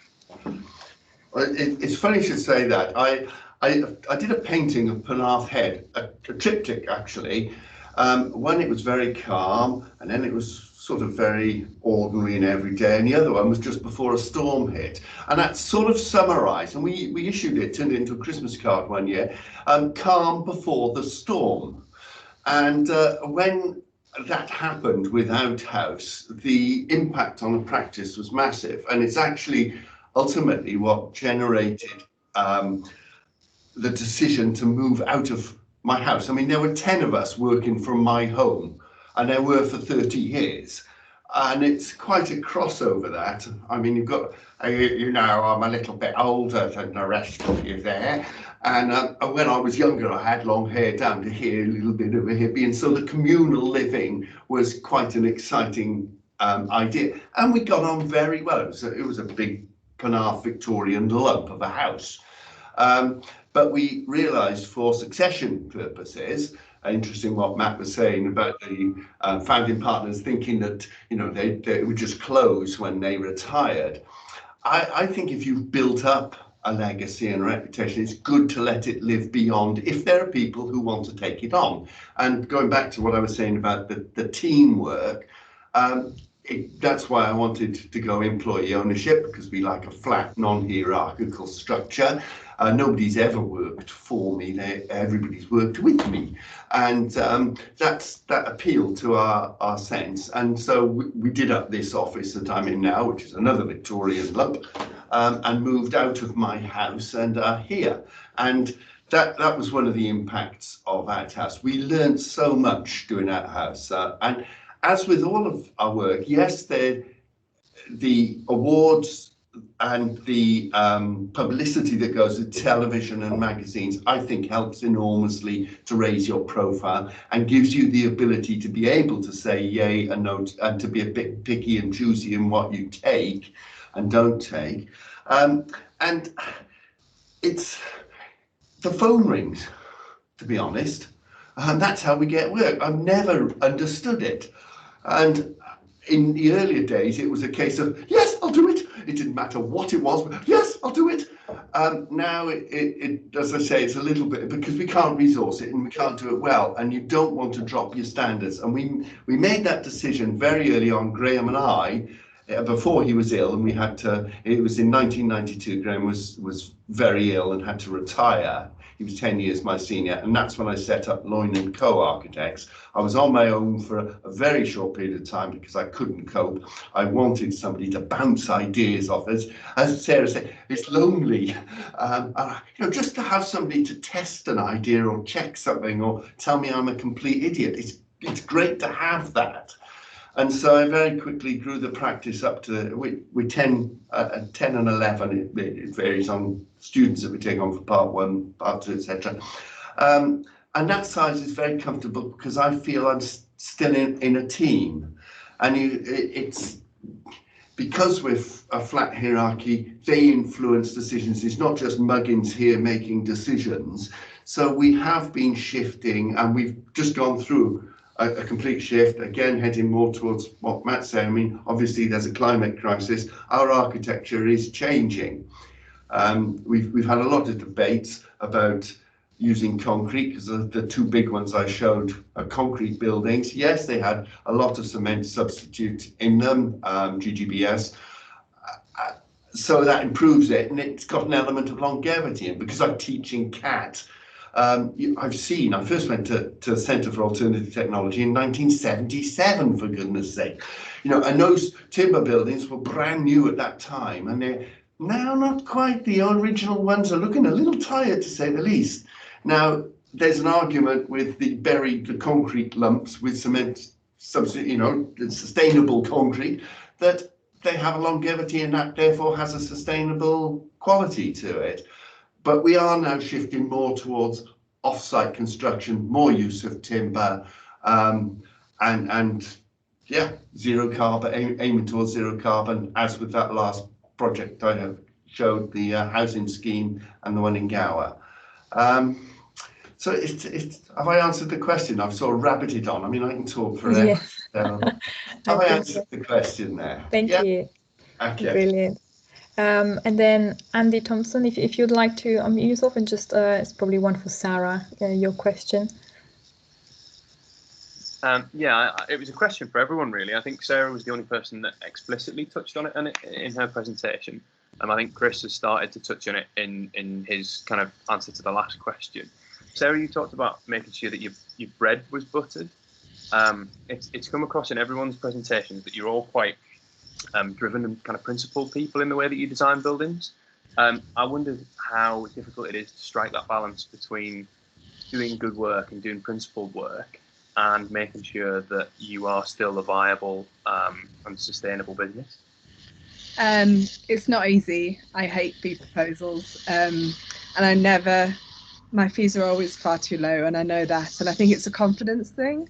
It's funny you should say that. I did a painting of Penarth Head, a triptych actually. One, it was very calm, and then it was sort of very ordinary and everyday, and the other one was just before a storm hit. And that sort of summarised, and we issued it, turned it into a Christmas card one year, calm before the storm. And when that happened with Outhouse, the impact on the practice was massive, and it's actually ultimately what generated the decision to move out of my house. I mean, there were 10 of us working from my home, and there were for 30 years. And it's quite a crossover, that. I mean, you've got, you know, I'm a little bit older than the rest of you there. And when I was younger, I had long hair down to here, a little bit of a hippie. And so the communal living was quite an exciting idea. And we got on very well. It was a big Penarth Victorian lump of a house. But we realised for succession purposes, interesting what Matt was saying about the founding partners thinking that, you know, they would just close when they retired. I think if you've built up a legacy and a reputation, it's good to let it live beyond if there are people who want to take it on. And going back to what I was saying about the teamwork, that's why I wanted to go employee ownership, because we like a flat, non-hierarchical structure. Nobody's ever worked for me. Everybody's worked with me. And that appealed to our sense. And so we did up this office that I'm in now, which is another Victorian lump, and moved out of my house and here. And that was one of the impacts of Outhouse. We learned so much doing Outhouse. And as with all of our work, yes, the awards and the publicity that goes with television and magazines, I think, helps enormously to raise your profile and gives you the ability to be able to say yay and no, and to be a bit picky and choosy in what you take and don't take. And it's the phone rings, to be honest, and that's how we get work. I've never understood it. And in the earlier days, it was a case of, yes, I'll do it. It didn't matter what it was, but yes, I'll do it. Now, it, as I say, it's a little bit, because we can't resource it and we can't do it well, and you don't want to drop your standards. And we made that decision very early on, Graham and I, before he was ill, and we had to, it was in 1992, Graham was very ill and had to retire. He was 10 years my senior, and that's when I set up Lyon & Co. Architects. I was on my own for a very short period of time because I couldn't cope. I wanted somebody to bounce ideas off us. As Sarah said, it's lonely. You know, just to have somebody to test an idea or check something or tell me I'm a complete idiot. It's great to have that. And so I very quickly grew the practice up to, with 10 and 11, it varies on students that we take on for part 1, part 2, etc. And that size is very comfortable because I feel I'm still in a team. And it's because we're a flat hierarchy, they influence decisions. It's not just Muggins here making decisions. So we have been shifting, and we've just gone through a complete shift, again heading more towards what Matt said. I mean, obviously there's a climate crisis. Our architecture is changing. We've had a lot of debates about, using concrete, because the two big ones I showed are concrete buildings. Yes, they had a lot of cement substitute in them, GGBS. So that improves it, and it's got an element of longevity. And because I'm teaching CAT, I first went to the Centre for Alternative Technology in 1977, for goodness sake. And those timber buildings were brand new at that time, and they're now not quite. The original ones are looking a little tired, to say the least. Now, there's an argument with the concrete lumps with cement substitute, sustainable concrete, that they have a longevity, and that therefore has a sustainable quality to it. But we are now shifting more towards off-site construction, more use of timber, and zero carbon, aiming towards zero carbon, as with that last project I have showed, the housing scheme and the one in Gower. So have I answered the question? I've sort of rabbited on. I mean, I can talk forever. Yes. Have I answered the question there? Thank you. Okay. Brilliant. And then Andy Thompson, if you'd like to unmute yourself, and just it's probably one for Sarah, your question. It was a question for everyone, really. I think Sarah was the only person that explicitly touched on it in her presentation. I think Chris has started to touch on it in his kind of answer to the last question. Sarah, you talked about making sure that your bread was buttered. It's come across in everyone's presentations that you're all quite driven and kind of principled people in the way that you design buildings. I wondered how difficult it is to strike that balance between doing good work and doing principled work, and making sure that you are still a viable and sustainable business. It's not easy. I hate fee proposals, and my fees are always far too low, and I know that, and I think it's a confidence thing.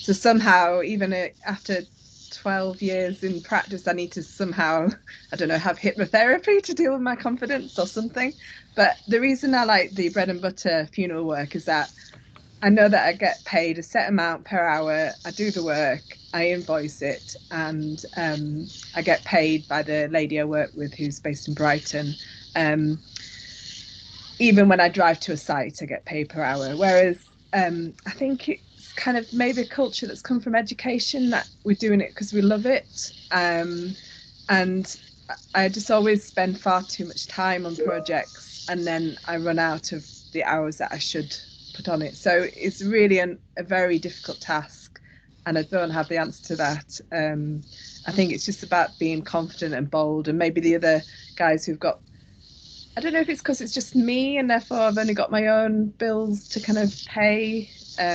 So somehow, even after 12 years in practice, I need to somehow, I don't know, have hypnotherapy to deal with my confidence or something. But the reason I like the bread and butter funeral work is that I know that I get paid a set amount per hour. I do the work, I invoice it, and I get paid by the lady I work with, who's based in Brighton. Even when I drive to a site, I get paid per hour. Whereas I think it's kind of maybe a culture that's come from education, that we're doing it because we love it. And I just always spend far too much time on projects, and then I run out of the hours that I should put on it. So it's really a very difficult task, and I don't have the answer to that. I think it's just about being confident and bold, and maybe the other guys who've got, I don't know if it's because it's just me and therefore I've only got my own bills to kind of pay.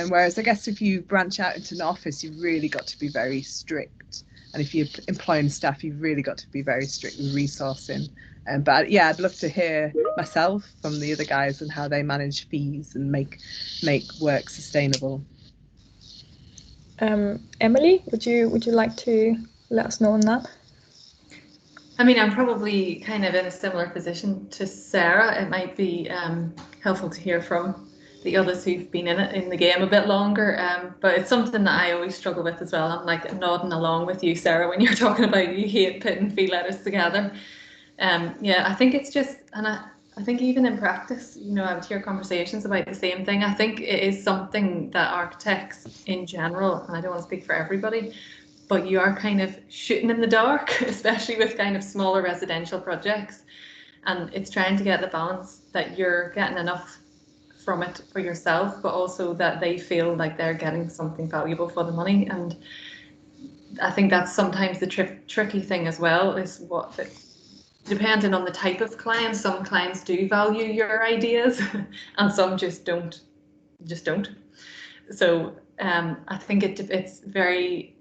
Whereas I guess if you branch out into an office, you've really got to be very strict. And if you're employing staff, you've really got to be very strict with resourcing. But yeah, I'd love to hear myself from the other guys and how they manage fees and make work sustainable. Emily, would you like to let us know on that? I mean, I'm probably kind of in a similar position to Sarah. It might be helpful to hear from the others who've been in the game a bit longer, but it's something that I always struggle with as well. I'm like nodding along with you, Sarah, when you're talking about you hate putting fee letters together. I think it's just, and I think even in practice, I would hear conversations about the same thing. I think it is something that architects in general, and I don't want to speak for everybody, but you are kind of shooting in the dark, especially with kind of smaller residential projects. And it's trying to get the balance that you're getting enough from it for yourself, but also that they feel like they're getting something valuable for the money. And I think that's sometimes the tricky thing as well, is depending on the type of client, some clients do value your ideas and some just don't. So I think it's very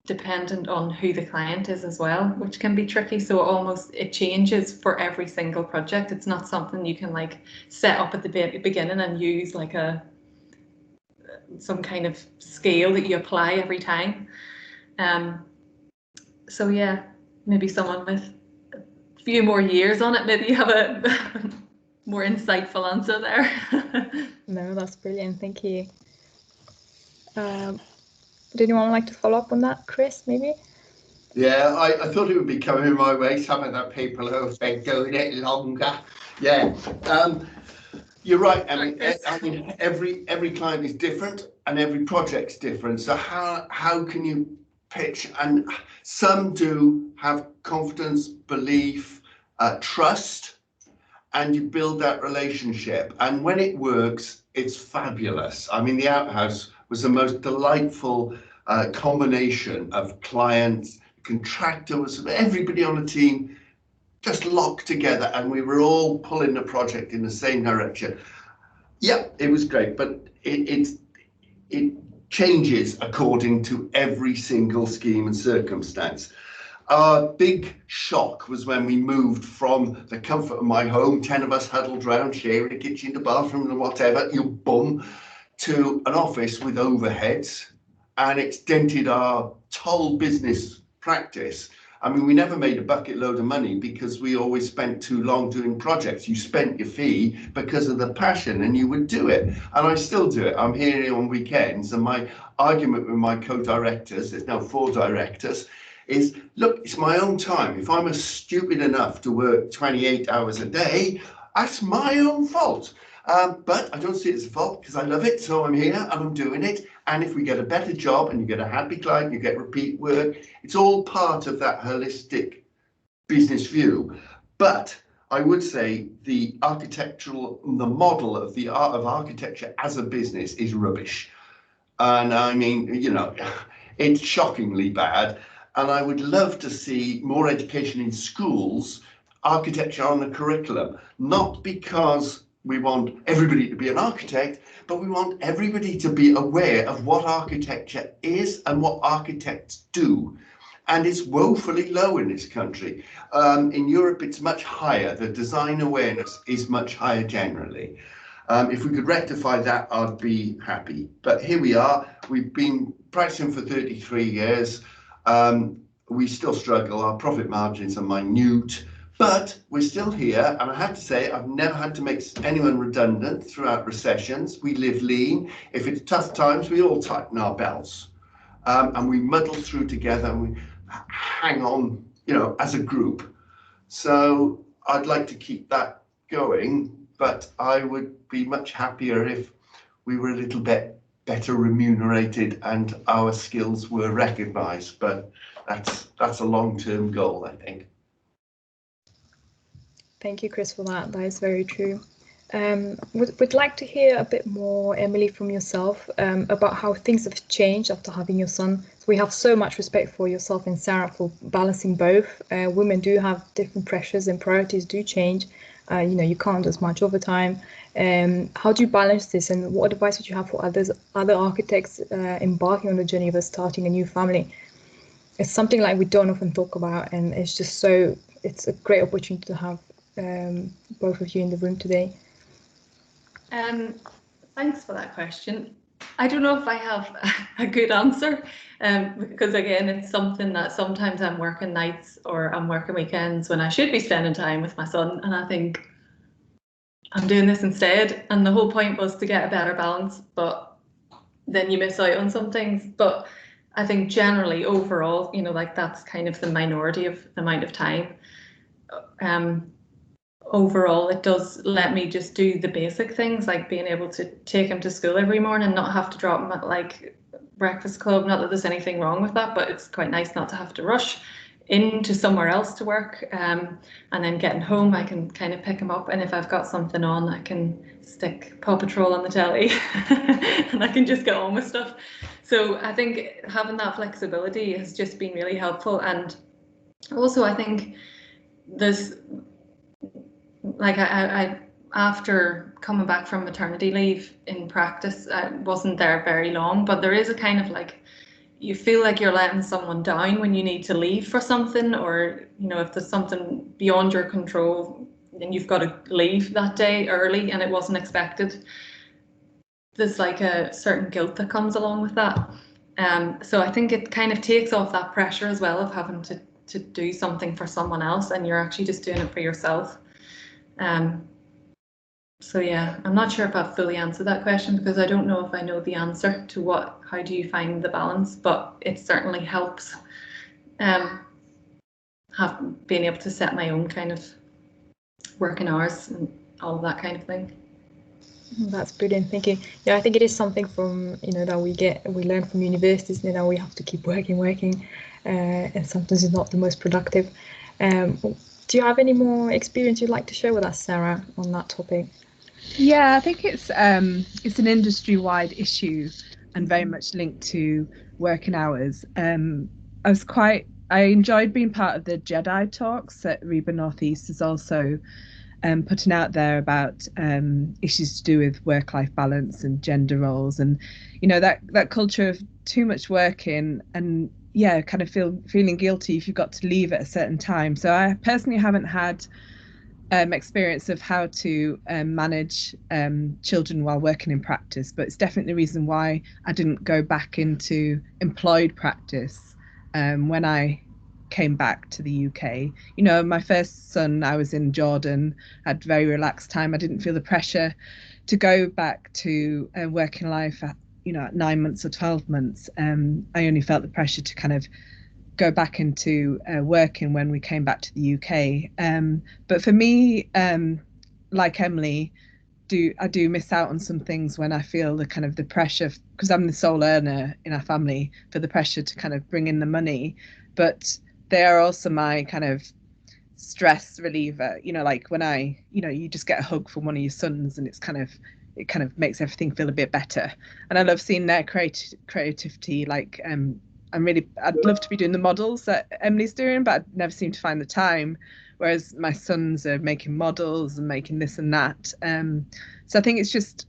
dependent on who the client is as well, which can be tricky. So it changes for every single project. It's not something you can like set up at the beginning and use like some kind of scale that you apply every time. So yeah, maybe someone with a few more years on it, maybe you have a more insightful answer there. No, that's brilliant. Thank you. Did anyone like to follow up on that, Chris, maybe? Yeah, I thought it would be coming my way, some of that people who have been doing it longer. Yeah. You're right. I mean, every client is different and every project's different. So how can you pitch? And some do have confidence, belief, trust, and you build that relationship. And when it works, it's fabulous. I mean, the outhouse was the most delightful combination of clients, contractors, everybody on the team just locked together, and we were all pulling the project in the same direction. Yeah, it was great, but it changes according to every single scheme and circumstance. Our big shock was when we moved from the comfort of my home, 10 of us huddled around, sharing a kitchen, the bathroom, and whatever, you bum, to an office with overheads, and it's dented our whole business practice. I mean, we never made a bucket load of money because we always spent too long doing projects. You spent your fee because of the passion, and you would do it. And I still do it. I'm here on weekends, and my argument with my co-directors, there's now 4 directors, is, look, it's my own time. If I'm stupid enough to work 28 hours a day, that's my own fault. But I don't see it as a fault because I love it, so I'm here and I'm doing it. And if we get a better job and you get a happy client, you get repeat work, it's all part of that holistic business view. But I would say the model of the art of architecture as a business is rubbish. And I mean, you know, it's shockingly bad. And I would love to see more education in schools, architecture on the curriculum, not because we want everybody to be an architect, but we want everybody to be aware of what architecture is and what architects do. And it's woefully low in this country. In Europe, it's much higher. The design awareness is much higher generally. If we could rectify that, I'd be happy. But here we are. We've been practicing for 33 years. We still struggle. Our profit margins are minute. But we're still here, and I have to say, I've never had to make anyone redundant throughout recessions. We live lean. If it's tough times, we all tighten our belts, and we muddle through together, and we hang on, you know, as a group. So I'd like to keep that going, but I would be much happier if we were a little bit better remunerated and our skills were recognised. But that's a long-term goal, I think. Thank you, Chris, for that. That is very true. Would like to hear a bit more, Emily, from yourself about how things have changed after having your son. So we have so much respect for yourself and Sarah for balancing both. Women do have different pressures and priorities do change. You know, you can't do as much overtime. How do you balance this, and what advice would you have for other architects embarking on the journey of starting a new family? It's something like we don't often talk about, and it's just so, it's a great opportunity to have both of you in the room today. Thanks for that question. I don't know if I have a good answer, because again, it's something that sometimes I'm working nights or I'm working weekends when I should be spending time with my son, and I think I'm doing this instead, and the whole point was to get a better balance, but then you miss out on some things. But I think generally overall, you know, like that's kind of the minority of the amount of time. Overall, it does let me just do the basic things, like being able to take him to school every morning, not have to drop him at like breakfast club. Not that there's anything wrong with that, but it's quite nice not to have to rush into somewhere else to work. And then getting home, I can kind of pick him up, and if I've got something on, I can stick Paw Patrol on the telly and I can just get on with stuff. So I think having that flexibility has just been really helpful. And also I think there's, like, I after coming back from maternity leave in practice, I wasn't there very long, but there is a kind of like, you feel like you're letting someone down when you need to leave for something, or, you know, if there's something beyond your control and you've got to leave that day early and it wasn't expected. There's like a certain guilt that comes along with that. So I think it kind of takes off that pressure as well of having to do something for someone else, and you're actually just doing it for yourself. So yeah, I'm not sure if I've fully answered that question, because I don't know if I know the answer to how do you find the balance, but it certainly helps being able to set my own kind of working hours and all of that kind of thing. That's brilliant thinking. Yeah, I think it is something from, that we learn from universities, that we have to keep working, and sometimes it's not the most productive. Do you have any more experience you'd like to share with us, Sarah, on that topic? Yeah, I think it's an industry-wide issue and very much linked to working hours. I enjoyed being part of the Jedi talks that Reba Northeast is also putting out there about issues to do with work-life balance and gender roles, and that culture of too much working and kind of feeling guilty if you've got to leave at a certain time. So I personally haven't had experience of how to manage children while working in practice, but it's definitely the reason why I didn't go back into employed practice when I came back to the UK. My first son, I was in Jordan, had very relaxed time. I didn't feel the pressure to go back to working life at 9 months or 12 months. I only felt the pressure to kind of go back into working when we came back to the UK. But for me, like Emily, I do miss out on some things when I feel the kind of the pressure, because I'm the sole earner in our family, for the pressure to kind of bring in the money. But they are also my kind of stress reliever, like when you just get a hug from one of your sons, and it kind of makes everything feel a bit better. And I love seeing their creativity. Like I'd love to be doing the models that Emily's doing, but I never seem to find the time, whereas my sons are making models and making this and that. So I think it's just,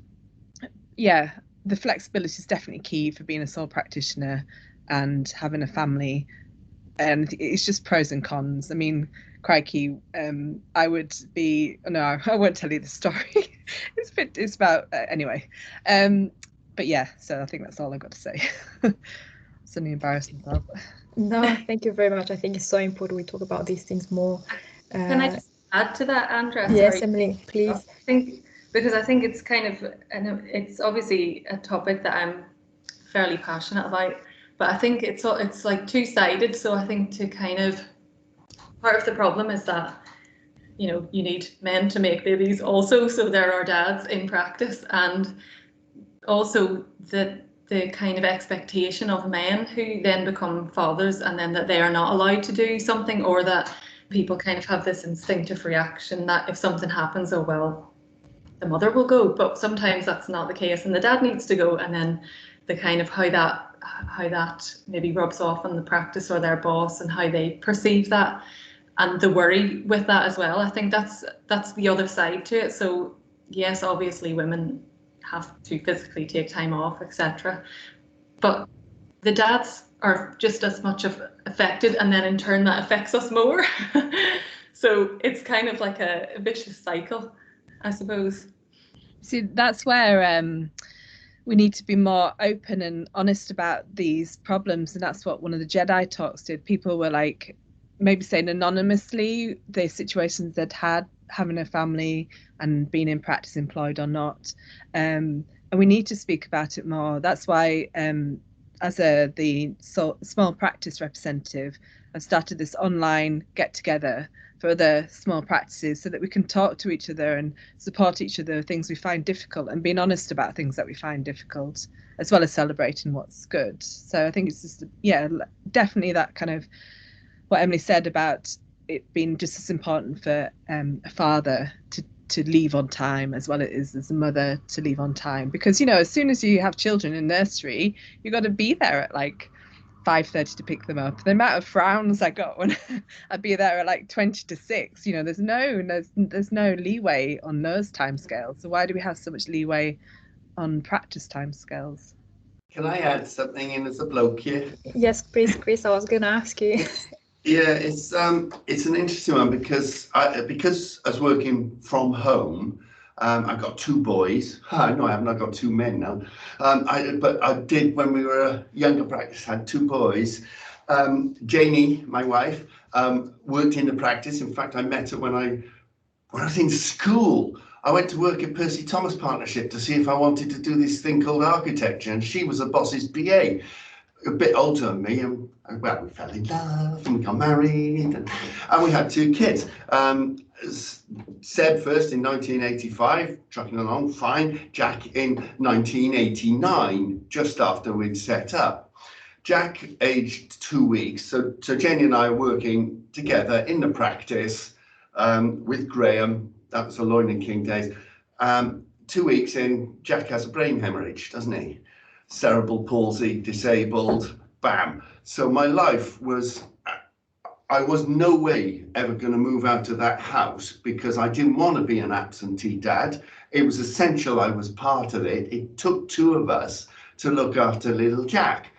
the flexibility is definitely key for being a sole practitioner and having a family. And it's just pros and cons. I mean, crikey, I won't tell you the story. It's about anyway. But yeah, so I think that's all I've got to say. Suddenly embarrassed myself. No, thank you very much. I think it's so important we talk about these things more. Can I just add to that, Andrea? Yes, Emily, please. I think it's kind of, and it's obviously a topic that I'm fairly passionate about, but I think it's like two-sided. So I think to kind of, part of the problem is that, you need men to make babies also. So there are dads in practice, and also the kind of expectation of men who then become fathers, and then that they are not allowed to do something, or that people kind of have this instinctive reaction that if something happens, oh well, the mother will go, but sometimes that's not the case and the dad needs to go. And then the kind of how that maybe rubs off on the practice or their boss, and how they perceive that, and the worry with that as well. I think that's the other side to it. So yes, obviously women have to physically take time off, etc., but the dads are just as much affected, and then in turn that affects us more. So it's kind of like a vicious cycle, I suppose. See, that's where we need to be more open and honest about these problems, and that's what one of the Jedi talks did. People were like maybe saying anonymously the situations they'd had having a family and being in practice, employed or not, and we need to speak about it more. That's why as the small practice representative, I've started this online get together for other small practices, so that we can talk to each other and support each other, things we find difficult, and being honest about things that we find difficult, as well as celebrating what's good. So I think it's just, definitely that kind of what Emily said about it being just as important for a father to leave on time as well as a mother to leave on time, because as soon as you have children in nursery, you've got to be there at like 5:30 to pick them up. The amount of frowns I got when I'd be there at like 20 to 6, there's no leeway on those timescales. So why do we have so much leeway on practice timescales? Can I add something in as a bloke here? Yes, please, Chris. I was going to ask you. Yeah, it's an interesting one, because I was working from home. I've got two boys. No, I haven't. I've got two men now. But I did, when we were a younger practice, had two boys. Janie, my wife, worked in the practice. In fact, I met her when I was in school. I went to work at Percy Thomas Partnership to see if I wanted to do this thing called architecture, and she was a boss's PA. A bit older than me, and well, we fell in love and we got married, and we had two kids. Seb first in 1985, trucking along fine. Jack in 1989, just after we'd set up. Jack aged 2 weeks, so Jenny and I are working together in the practice with Graham. That was the Lyon and King days. 2 weeks in, Jack has a brain hemorrhage, doesn't he? Cerebral palsy, disabled, bam. So my life was, I was no way ever going to move out of that house because I didn't want to be an absentee dad. It was essential I was part of it. It took two of us to look after little Jack.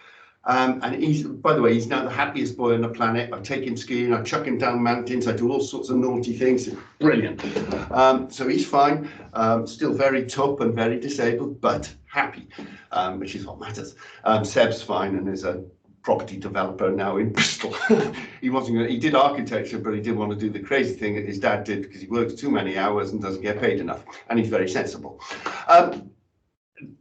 And he's, by the way, he's now the happiest boy on the planet. I take him skiing, I chuck him down mountains, I do all sorts of naughty things. Brilliant. So he's fine, still very tough and very disabled, but happy, which is what matters. Seb's fine and is a property developer now in Bristol. He wasn't gonna, he did architecture, but he didn't want to do the crazy thing that his dad did because he works too many hours and doesn't get paid enough. And he's very sensible.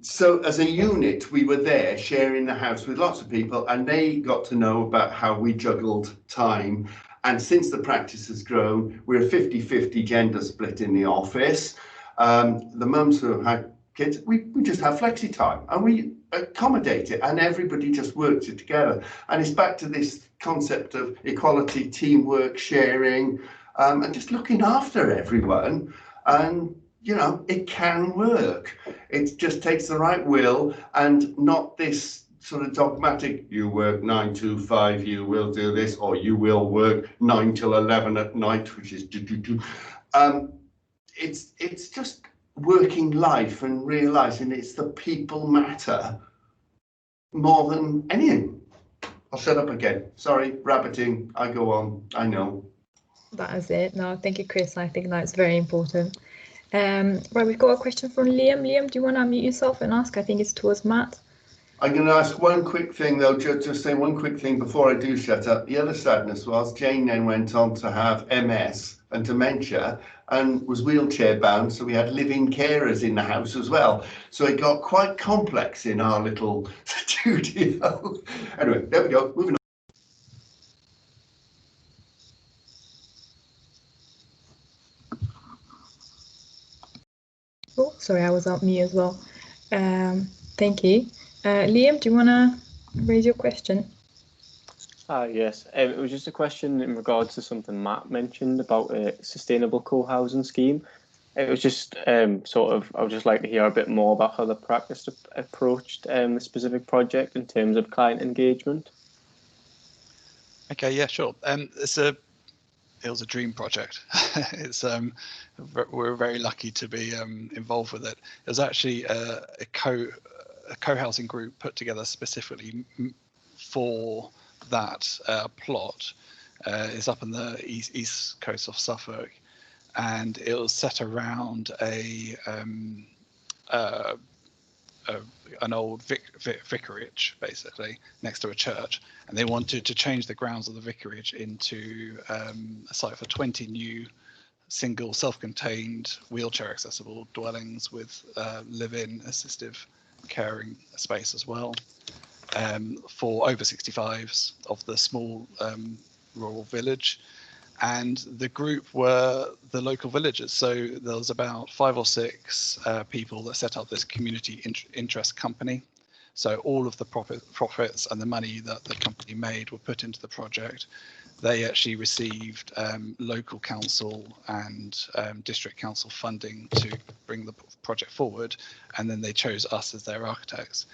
So as a unit, we were there sharing the house with lots of people, and they got to know about how we juggled time. And since the practice has grown, we're a 50-50 gender split in the office. The mums who have had kids, we just have flexi time and we accommodate it, and everybody just works it together. And it's back to this concept of equality, teamwork, sharing, and just looking after everyone. And you know, it can work. It just takes the right will and not this sort of dogmatic, you work 9 to 5, you will do this, or you will work 9 till 11 at night, which is it's just working life and realizing it's the people matter more than anything. I'll shut up again. Sorry, rabbiting, I go on, I know. That is it. No, thank you, Chris. I think that's very important. Right, we've got a question from Liam. Liam, do you want to unmute yourself and ask? I think it's towards Matt. I'm going to ask one quick thing, though, just say one quick thing before I do shut up. The other sadness was Jane then went on to have MS and dementia and was wheelchair bound, so we had living carers in the house as well. So it got quite complex in our little studio. Anyway, there we go, moving on. Oh, sorry, I was on mute as well. Thank you. Liam, do you want to raise your question? Yes, it was just a question in regards to something Matt mentioned about a sustainable co-housing scheme. It was just I would just like to hear a bit more about how the practice approached the specific project in terms of client engagement. Okay, yeah, sure. It was a dream project. It's we're very lucky to be involved with it. It was actually a co-housing group put together specifically for that plot. It's up in the east coast of Suffolk, and it was set around an old vicarage, basically, next to a church, and they wanted to change the grounds of the vicarage into a site for 20 new single self-contained wheelchair accessible dwellings with live-in assistive caring space as well, for over 65s of the small rural village. And the group were the local villagers. So there was about 5 or 6 people that set up this community interest company. So all of the profits and the money that the company made were put into the project. They actually received local council and district council funding to bring the project forward. And then they chose us as their architects.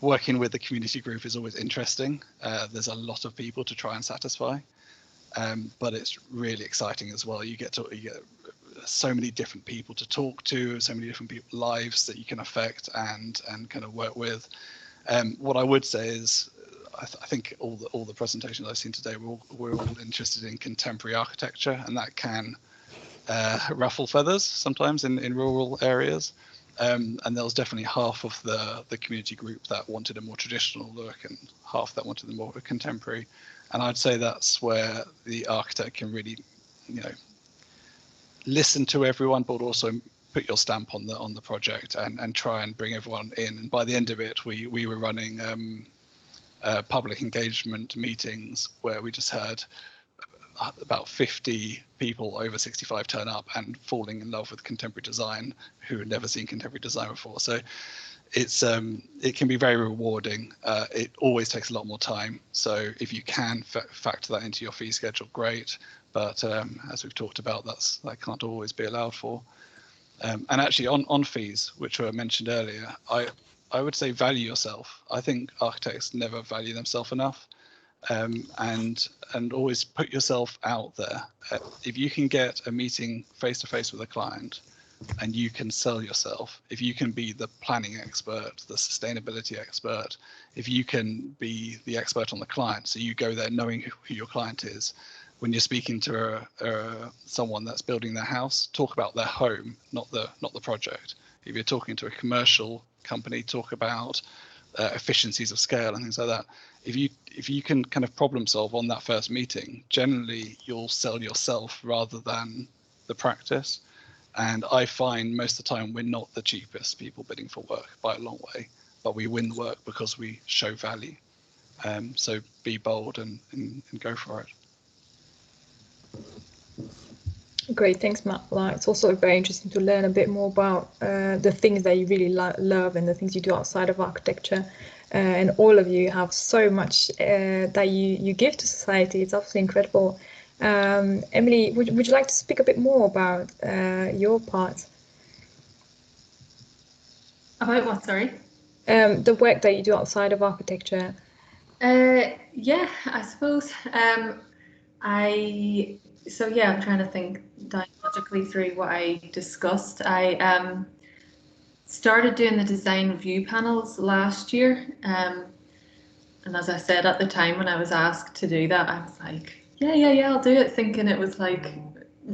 Working with the community group is always interesting. There's a lot of people to try and satisfy. But it's really exciting as well. You get so many different people to talk to, so many different lives that you can affect and kind of work with. What I would say is, I think all the presentations I've seen today, we're all interested in contemporary architecture, and that can ruffle feathers sometimes in rural areas. And there was definitely half of the community group that wanted a more traditional look, and half that wanted the more contemporary. And I'd say that's where the architect can really, listen to everyone, but also put your stamp on the project and try and bring everyone in. And by the end of it, we were running public engagement meetings where we just heard about 50 people over 65 turn up and falling in love with contemporary design who had never seen contemporary design before. So it's it can be very rewarding. It always takes a lot more time. So if you can factor that into your fee schedule, great. But as we've talked about, that can't always be allowed for. And actually on fees, which were mentioned earlier, I would say value yourself. I think architects never value themselves enough. And always put yourself out there. If you can get a meeting face to face with a client and you can sell yourself, if you can be the planning expert, the sustainability expert, if you can be the expert on the client, so you go there knowing who your client is, when you're speaking to someone that's building their house, talk about their home, not the project. If you're talking to a commercial company, talk about efficiencies of scale and things like that. If you can kind of problem solve on that first meeting, generally you'll sell yourself rather than the practice. And I find most of the time we're not the cheapest people bidding for work by a long way, but we win work because we show value. So be bold and go for it. Great, thanks, Matt. It's also very interesting to learn a bit more about the things that you really love and the things you do outside of architecture. And all of you have so much that you give to society. It's absolutely incredible. Emily, would you like to speak a bit more about your part? About what, sorry? The work that you do outside of architecture. Yeah, I suppose. I'm trying to think dialogically through what I discussed. I started doing the design review panels last year. And as I said at the time when I was asked to do that, I was like, yeah, I'll do it, thinking it was like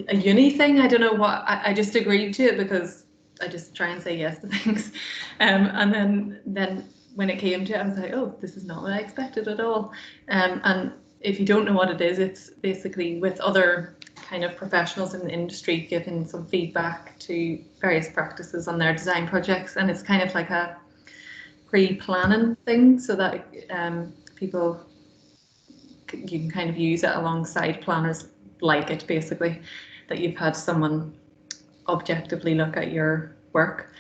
a uni thing. I don't know what, I just agreed to it because I just try and say yes to things. And then when it came to it, I was like, oh, this is not what I expected at all. And if you don't know what it is, it's basically with other kind of professionals in the industry giving some feedback to various practices on their design projects. And it's kind of like a pre-planning thing so that you can kind of use it alongside planners like it, basically, that you've had someone objectively look at your work.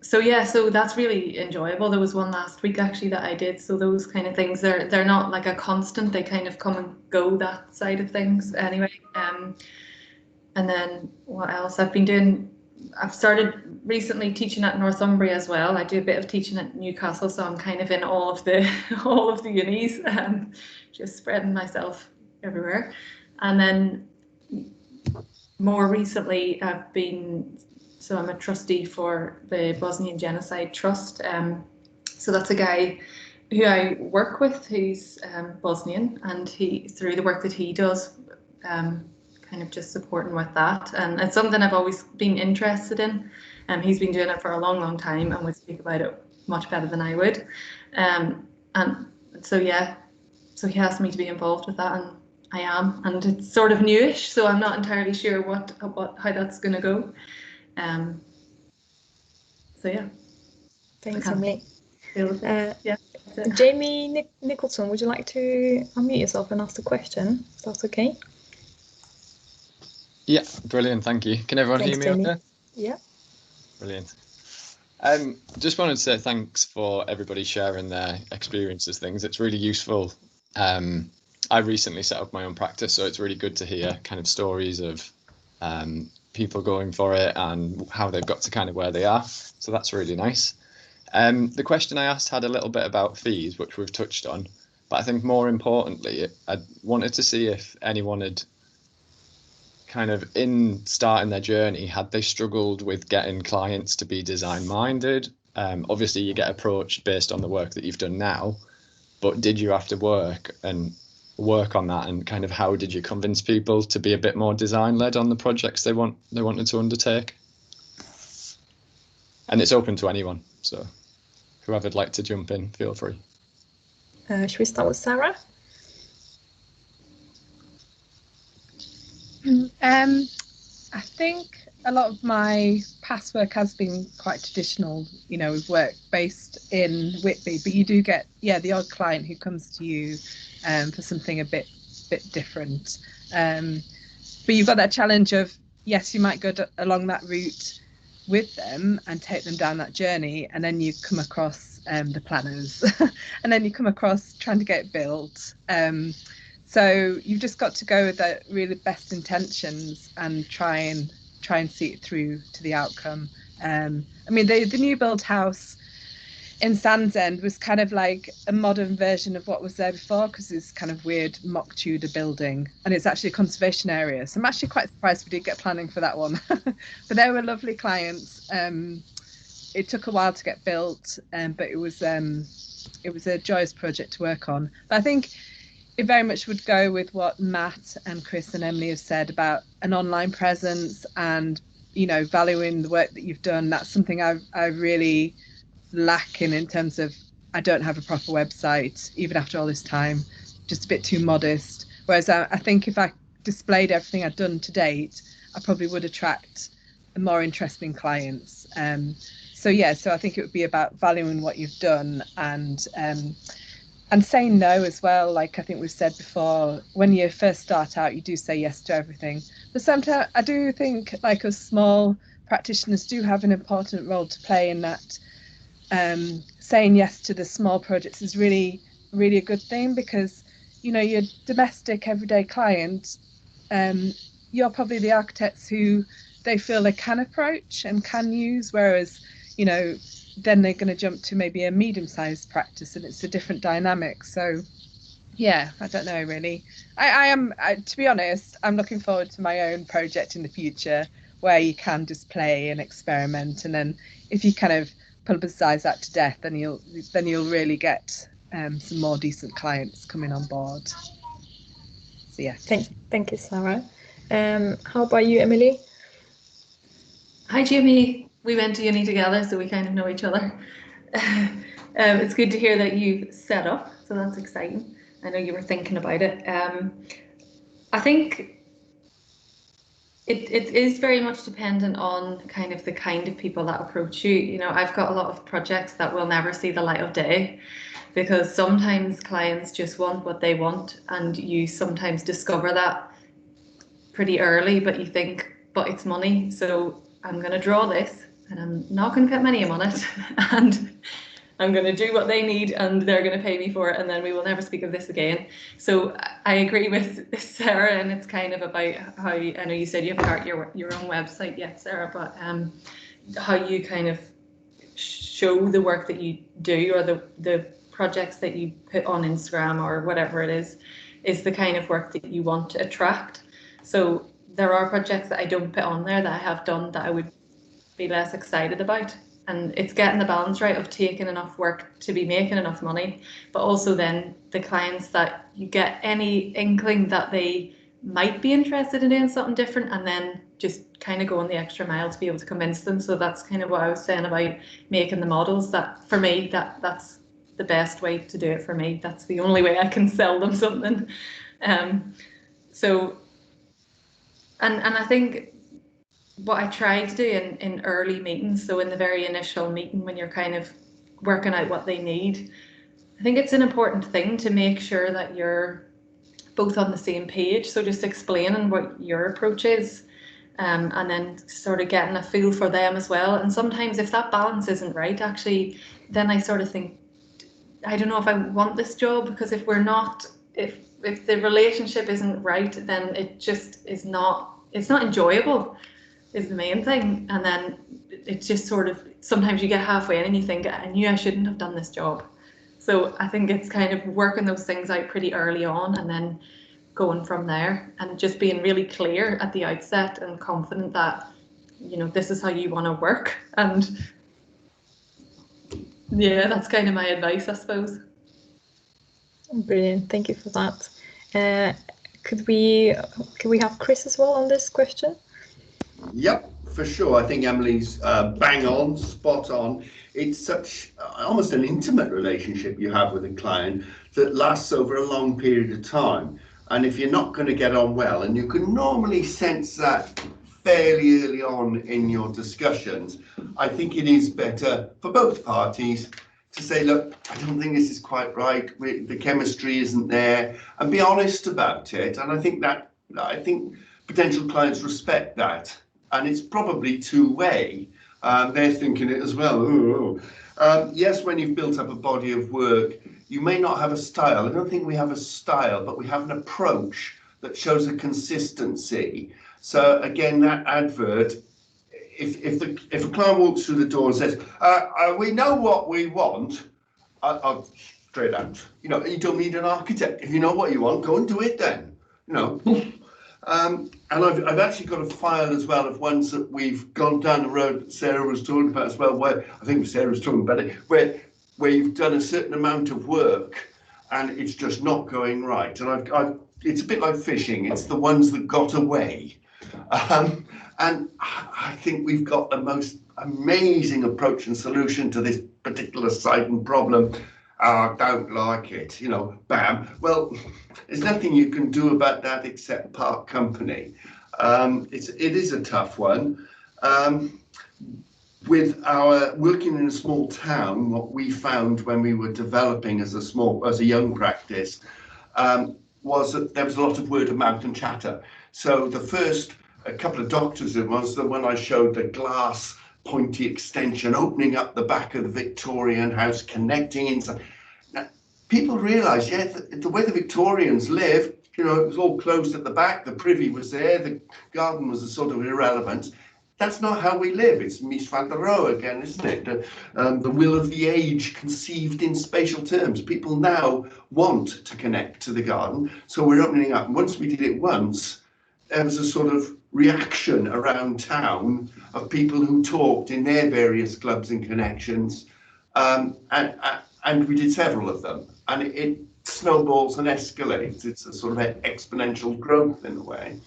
So that's really enjoyable. There was one last week actually that I did. So those kind of things, they're not like a constant. They kind of come and go, that side of things anyway. And then what else I've been doing? I've started recently teaching at Northumbria as well. I do a bit of teaching at Newcastle, so I'm kind of in all of the unis, just spreading myself everywhere. And then more recently, I'm a trustee for the Bosnian Genocide Trust. So that's a guy who I work with who's Bosnian, and through the work that he does, kind of just supporting with that. And it's something I've always been interested in. He's been doing it for a long time and would speak about it much better than I would. And so he asked me to be involved with that, and I am. And it's sort of newish, so I'm not entirely sure how that's going to go. Thanks, Emily. Yeah. Jamie Nicholson, would you like to unmute yourself and ask the question? If that's okay. Yeah, brilliant. Thank you. Can everyone hear me okay? Yeah. Brilliant. Just wanted to say thanks for everybody sharing their experiences, things. It's really useful. I recently set up my own practice, so it's really good to hear kind of stories of people going for it and how they've got to kind of where they are. So that's really nice. The question I asked had a little bit about fees, which we've touched on, but I think more importantly, I wanted to see if anyone had kind of in starting their journey, had they struggled with getting clients to be design minded? Obviously you get approached based on the work that you've done now, but did you have to work on that, and kind of how did you convince people to be a bit more design led on the projects they wanted to undertake? And it's open to anyone, so whoever'd like to jump in, feel free. Should we start with Sarah? I think a lot of my past work has been quite traditional. You know, we've worked based in Whitby, but you do get, the odd client who comes to you for something a bit bit different. But you've got that challenge of, yes, you might go along that route with them and take them down that journey, and then you come across the planners and then you come across trying to get it built. So you've just got to go with the really best intentions and try and see it through to the outcome. I mean, the new build house in Sands End was kind of like a modern version of what was there before, because it's kind of weird mock Tudor building, and it's actually a conservation area. So I'm actually quite surprised we did get planning for that one. But they were lovely clients. It took a while to get built, but it was a joyous project to work on. But I think it very much would go with what Matt and Chris and Emily have said about an online presence and, you know, valuing the work that you've done. That's something I really lacking in terms of, I don't have a proper website even after all this time, just a bit too modest. Whereas I think if I displayed everything I'd done to date, I probably would attract more interesting clients. So I think it would be about valuing what you've done and saying no as well. Like I think we've said before, when you first start out, you do say yes to everything. But sometimes I do think, like, us small practitioners do have an important role to play in that. Saying yes to the small projects is really, really a good thing, because, you know, your domestic everyday client, you're probably the architects who they feel they can approach and can use, whereas, you know, then they're going to jump to maybe a medium-sized practice and it's a different dynamic. So yeah, I don't know really. To be honest, I'm looking forward to my own project in the future where you can just play and experiment, and then if you kind of publicize that to death, then you'll really get some more decent clients coming on board. So yeah. Thank you, Sarah. How about you, Emily? Hi, Jimmy. We went to uni together, so we kind of know each other. It's good to hear that you set up, so that's exciting. I know you were thinking about it. I think it is very much dependent on kind of people that approach you. You know, I've got a lot of projects that will never see the light of day, because sometimes clients just want what they want, and you sometimes discover that pretty early, but you think, but it's money, so I'm going to draw this and I'm not going to put money on it, and I'm going to do what they need and they're going to pay me for it, and then we will never speak of this again. So I agree with Sarah, and it's kind of about how, I know you said you haven't got your own website yet, Sarah, but how you kind of show the work that you do, or the projects that you put on Instagram or whatever it is the kind of work that you want to attract. So there are projects that I don't put on there that I have done that I would be less excited about. And it's getting the balance right of taking enough work to be making enough money, but also then the clients that you get any inkling that they might be interested in doing something different, and then just kind of going the extra mile to be able to convince them. So that's kind of what I was saying about making the models. That for me, that's the best way to do it for me. That's the only way I can sell them something. So I think what I try to do in early meetings, so in the very initial meeting when you're kind of working out what they need, I think it's an important thing to make sure that you're both on the same page. So just explaining what your approach is, and then sort of getting a feel for them as well. And sometimes if that balance isn't right, actually, then I sort of think, I don't know if I want this job, because if we're not, if the relationship isn't right, then it just is not, it's not enjoyable, is the main thing. And then it's just sort of, sometimes you get halfway in and you think, I knew I shouldn't have done this job. So I think it's kind of working those things out pretty early on, and then going from there, and just being really clear at the outset and confident that, you know, this is how you want to work. And yeah, that's kind of my advice, I suppose. Brilliant, thank you for that. Could we have Chris as well on this question? Yep, for sure. I think Emily's bang on, spot on. It's such almost an intimate relationship you have with a client that lasts over a long period of time. And if you're not going to get on well, and you can normally sense that fairly early on in your discussions, I think it is better for both parties to say, look, I don't think this is quite right. The chemistry isn't there, and be honest about it. And I think potential clients respect that, and it's probably two-way. They're thinking it as well. Ooh. Yes, when you've built up a body of work, you may not have a style. I don't think we have a style, but we have an approach that shows a consistency. So again, that advert, if a client walks through the door and says, we know what we want, I'll straight out. You know, you don't need an architect. If you know what you want, go and do it then. You know. And I've actually got a file as well of ones that we've gone down the road that Sarah was talking about as well, where I think Sarah was talking about it, where you've done a certain amount of work and it's just not going right. And it's a bit like fishing. It's the ones that got away. And I think we've got the most amazing approach and solution to this particular site and problem. I don't like it, you know, bam. Well, there's nothing you can do about that except part company. It is a tough one. With our working in a small town, what we found when we were developing as a young practice was that there was a lot of word of mouth and chatter. So the first couple of doctors, it was the one I showed the glass pointy extension opening up the back of the Victorian house, connecting inside. Now, people realise, yeah, the way the Victorians lived, you know, it was all closed at the back, the privy was there, the garden was a sort of irrelevant. That's not how we live. It's Mies van der Rohe again, isn't it? The will of the age conceived in spatial terms. People now want to connect to the garden, so we're opening up. And once we did it once, there was a sort of reaction around town of people who talked in their various clubs and connections, and we did several of them, and it snowballs and escalates. It's a sort of exponential growth in a way.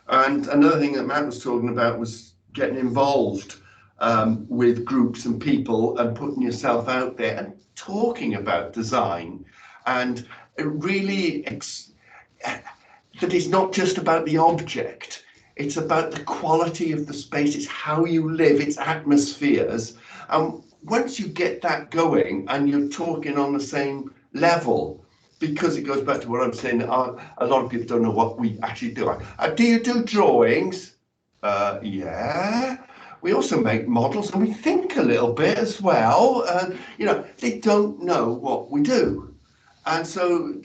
And another thing that Matt was talking about was getting involved with groups and people and putting yourself out there and talking about design, and it really that it's not just about the object. It's about the quality of the space. It's how you live. It's atmospheres. And once you get that going and you're talking on the same level, because it goes back to what I'm saying, a lot of people don't know what we actually do. Do you do drawings? Yeah. We also make models and we think a little bit as well. You know, they don't know what we do. And so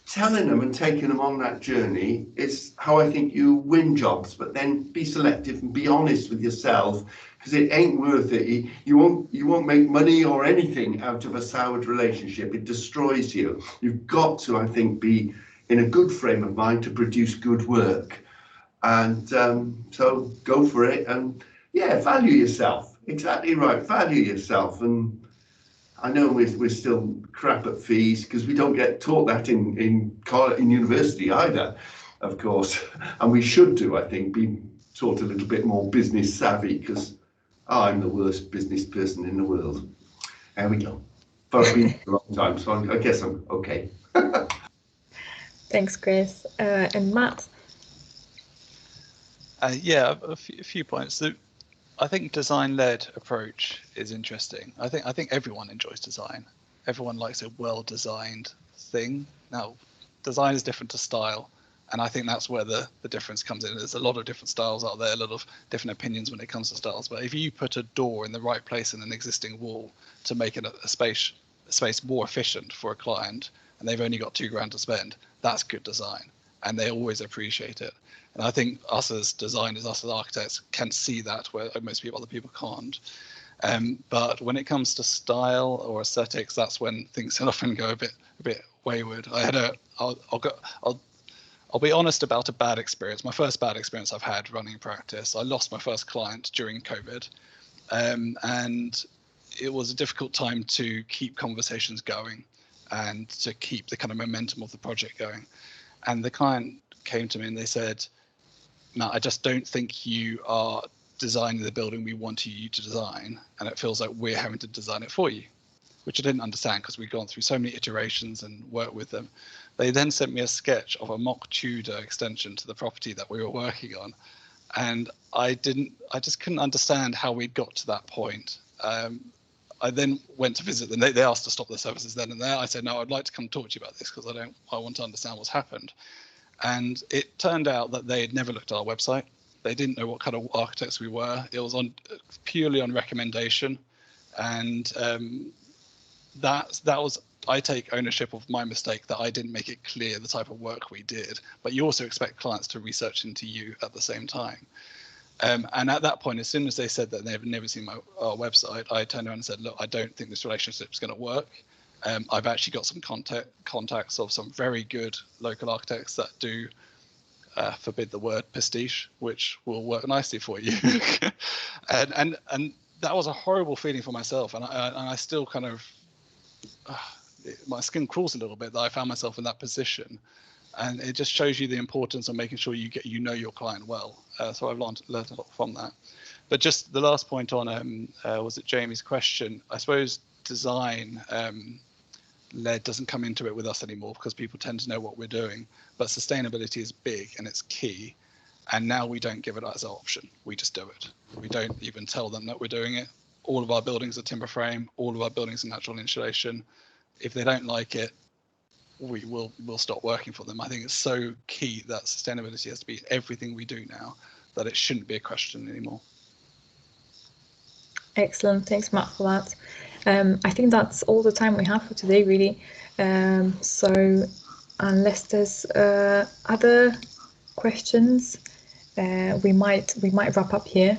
telling them and taking them on that journey is how I think you win jobs, but then be selective and be honest with yourself, because it ain't worth it. You won't make money or anything out of a soured relationship. It destroys you. You've got to, I think, be in a good frame of mind to produce good work. And so go for it, and yeah, value yourself. Exactly right, value yourself. And I know we're still crap at fees because we don't get taught that in university either, of course. And we should do, I think, be taught a little bit more business savvy, because I'm the worst business person in the world. There we go. But I've been here a long time, so I guess I'm okay. Thanks, Chris. And Matt? Yeah, a few points. So I think design-led approach is interesting. I think everyone enjoys design. Everyone likes a well-designed thing. Now, design is different to style, and I think that's where the difference comes in. There's a lot of different styles out there, a lot of different opinions when it comes to styles. But if you put a door in the right place in an existing wall to make it a space more efficient for a client, and they've only got £2,000 to spend, that's good design, and they always appreciate it. And I think us as designers, us as architects, can see that where most other people can't. But when it comes to style or aesthetics, that's when things can often go a bit wayward. I'll be honest about a bad experience. My first bad experience I've had running practice. I lost my first client during COVID, and it was a difficult time to keep conversations going and to keep the kind of momentum of the project going. And the client came to me and they said, "Matt, I just don't think you are designing the building we want you to design, and it feels like we're having to design it for you," which I didn't understand because we'd gone through so many iterations and worked with them. They then sent me a sketch of a mock Tudor extension to the property that we were working on, and I just couldn't understand how we'd got to that point. I then went to visit them. They asked to stop their services then and there. I said, no, I'd like to come talk to you about this because I want to understand what's happened. And it turned out that they had never looked at our website. They didn't know what kind of architects we were. It was purely on recommendation. And that was, I take ownership of my mistake that I didn't make it clear the type of work we did. But you also expect clients to research into you at the same time. And at that point, as soon as they said that they've never seen our website, I turned around and said, look, I don't think this relationship is going to work. I've actually got some contacts of some very good local architects that do, forbid the word, pastiche, which will work nicely for you. and that was a horrible feeling for myself. And I still kind of, my skin crawls a little bit that I found myself in that position. And it just shows you the importance of making sure you know your client well. So I've learned a lot from that. But just the last point on, was it Jamie's question? I suppose design led doesn't come into it with us anymore because people tend to know what we're doing. But sustainability is big and it's key. And now we don't give it as an option. We just do it. We don't even tell them that we're doing it. All of our buildings are timber frame. All of our buildings are natural insulation. If they don't like it, we'll stop working for them. I think it's so key that sustainability has to be everything we do now, that it shouldn't be a question anymore. Excellent, thanks Matt for that. I think that's all the time we have for today, really. So unless there's other questions, we might wrap up here.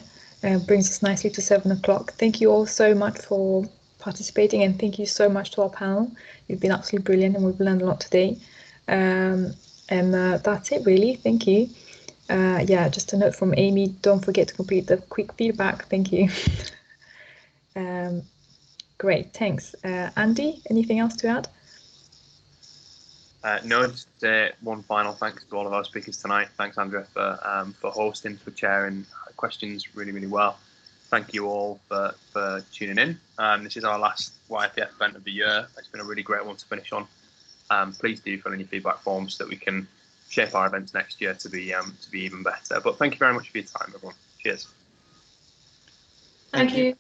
Brings us nicely to 7 o'clock. Thank you all so much for participating, and thank you so much to our panel. You've been absolutely brilliant and we've learned a lot today. And that's it really, thank you. Yeah, just a note from Amy, don't forget to complete the quick feedback. Thank you. Great, thanks. Andy, anything else to add? No, just one final thanks to all of our speakers tonight. Thanks, Andrea, for hosting, for chairing questions really well. Thank you all for tuning in. This is our last YAPF event of the year. It's been a really great one to finish on. Please do fill in your feedback forms so that we can shape our events next year to be even better. But thank you very much for your time, everyone. Cheers. Thank you.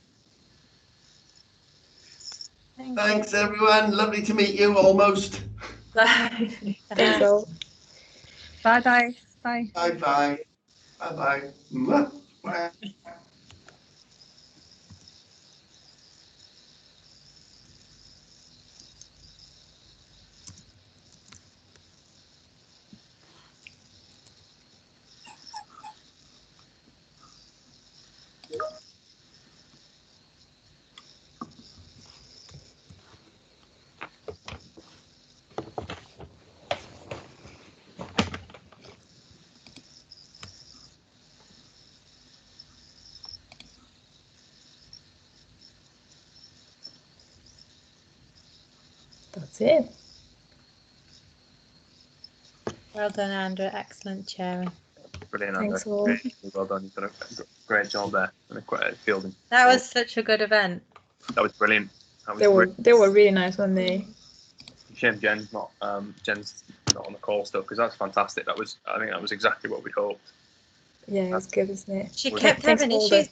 Thanks, everyone. Lovely to meet you, almost. Bye. Thanks all. Bye-bye. Bye. Bye-bye. Bye-bye. Bye. That's it. Well done, Andrea. Excellent chairing. Brilliant, Thanks Andrea. all. Well done. You've done a great job there. And a fielding. That was such a good event. That was brilliant. They were really nice, weren't they? Shame Jen's not on the call still, because that's fantastic. I think that was exactly what we hoped. Yeah, it was good, isn't it? She Was kept Thanks having for all issues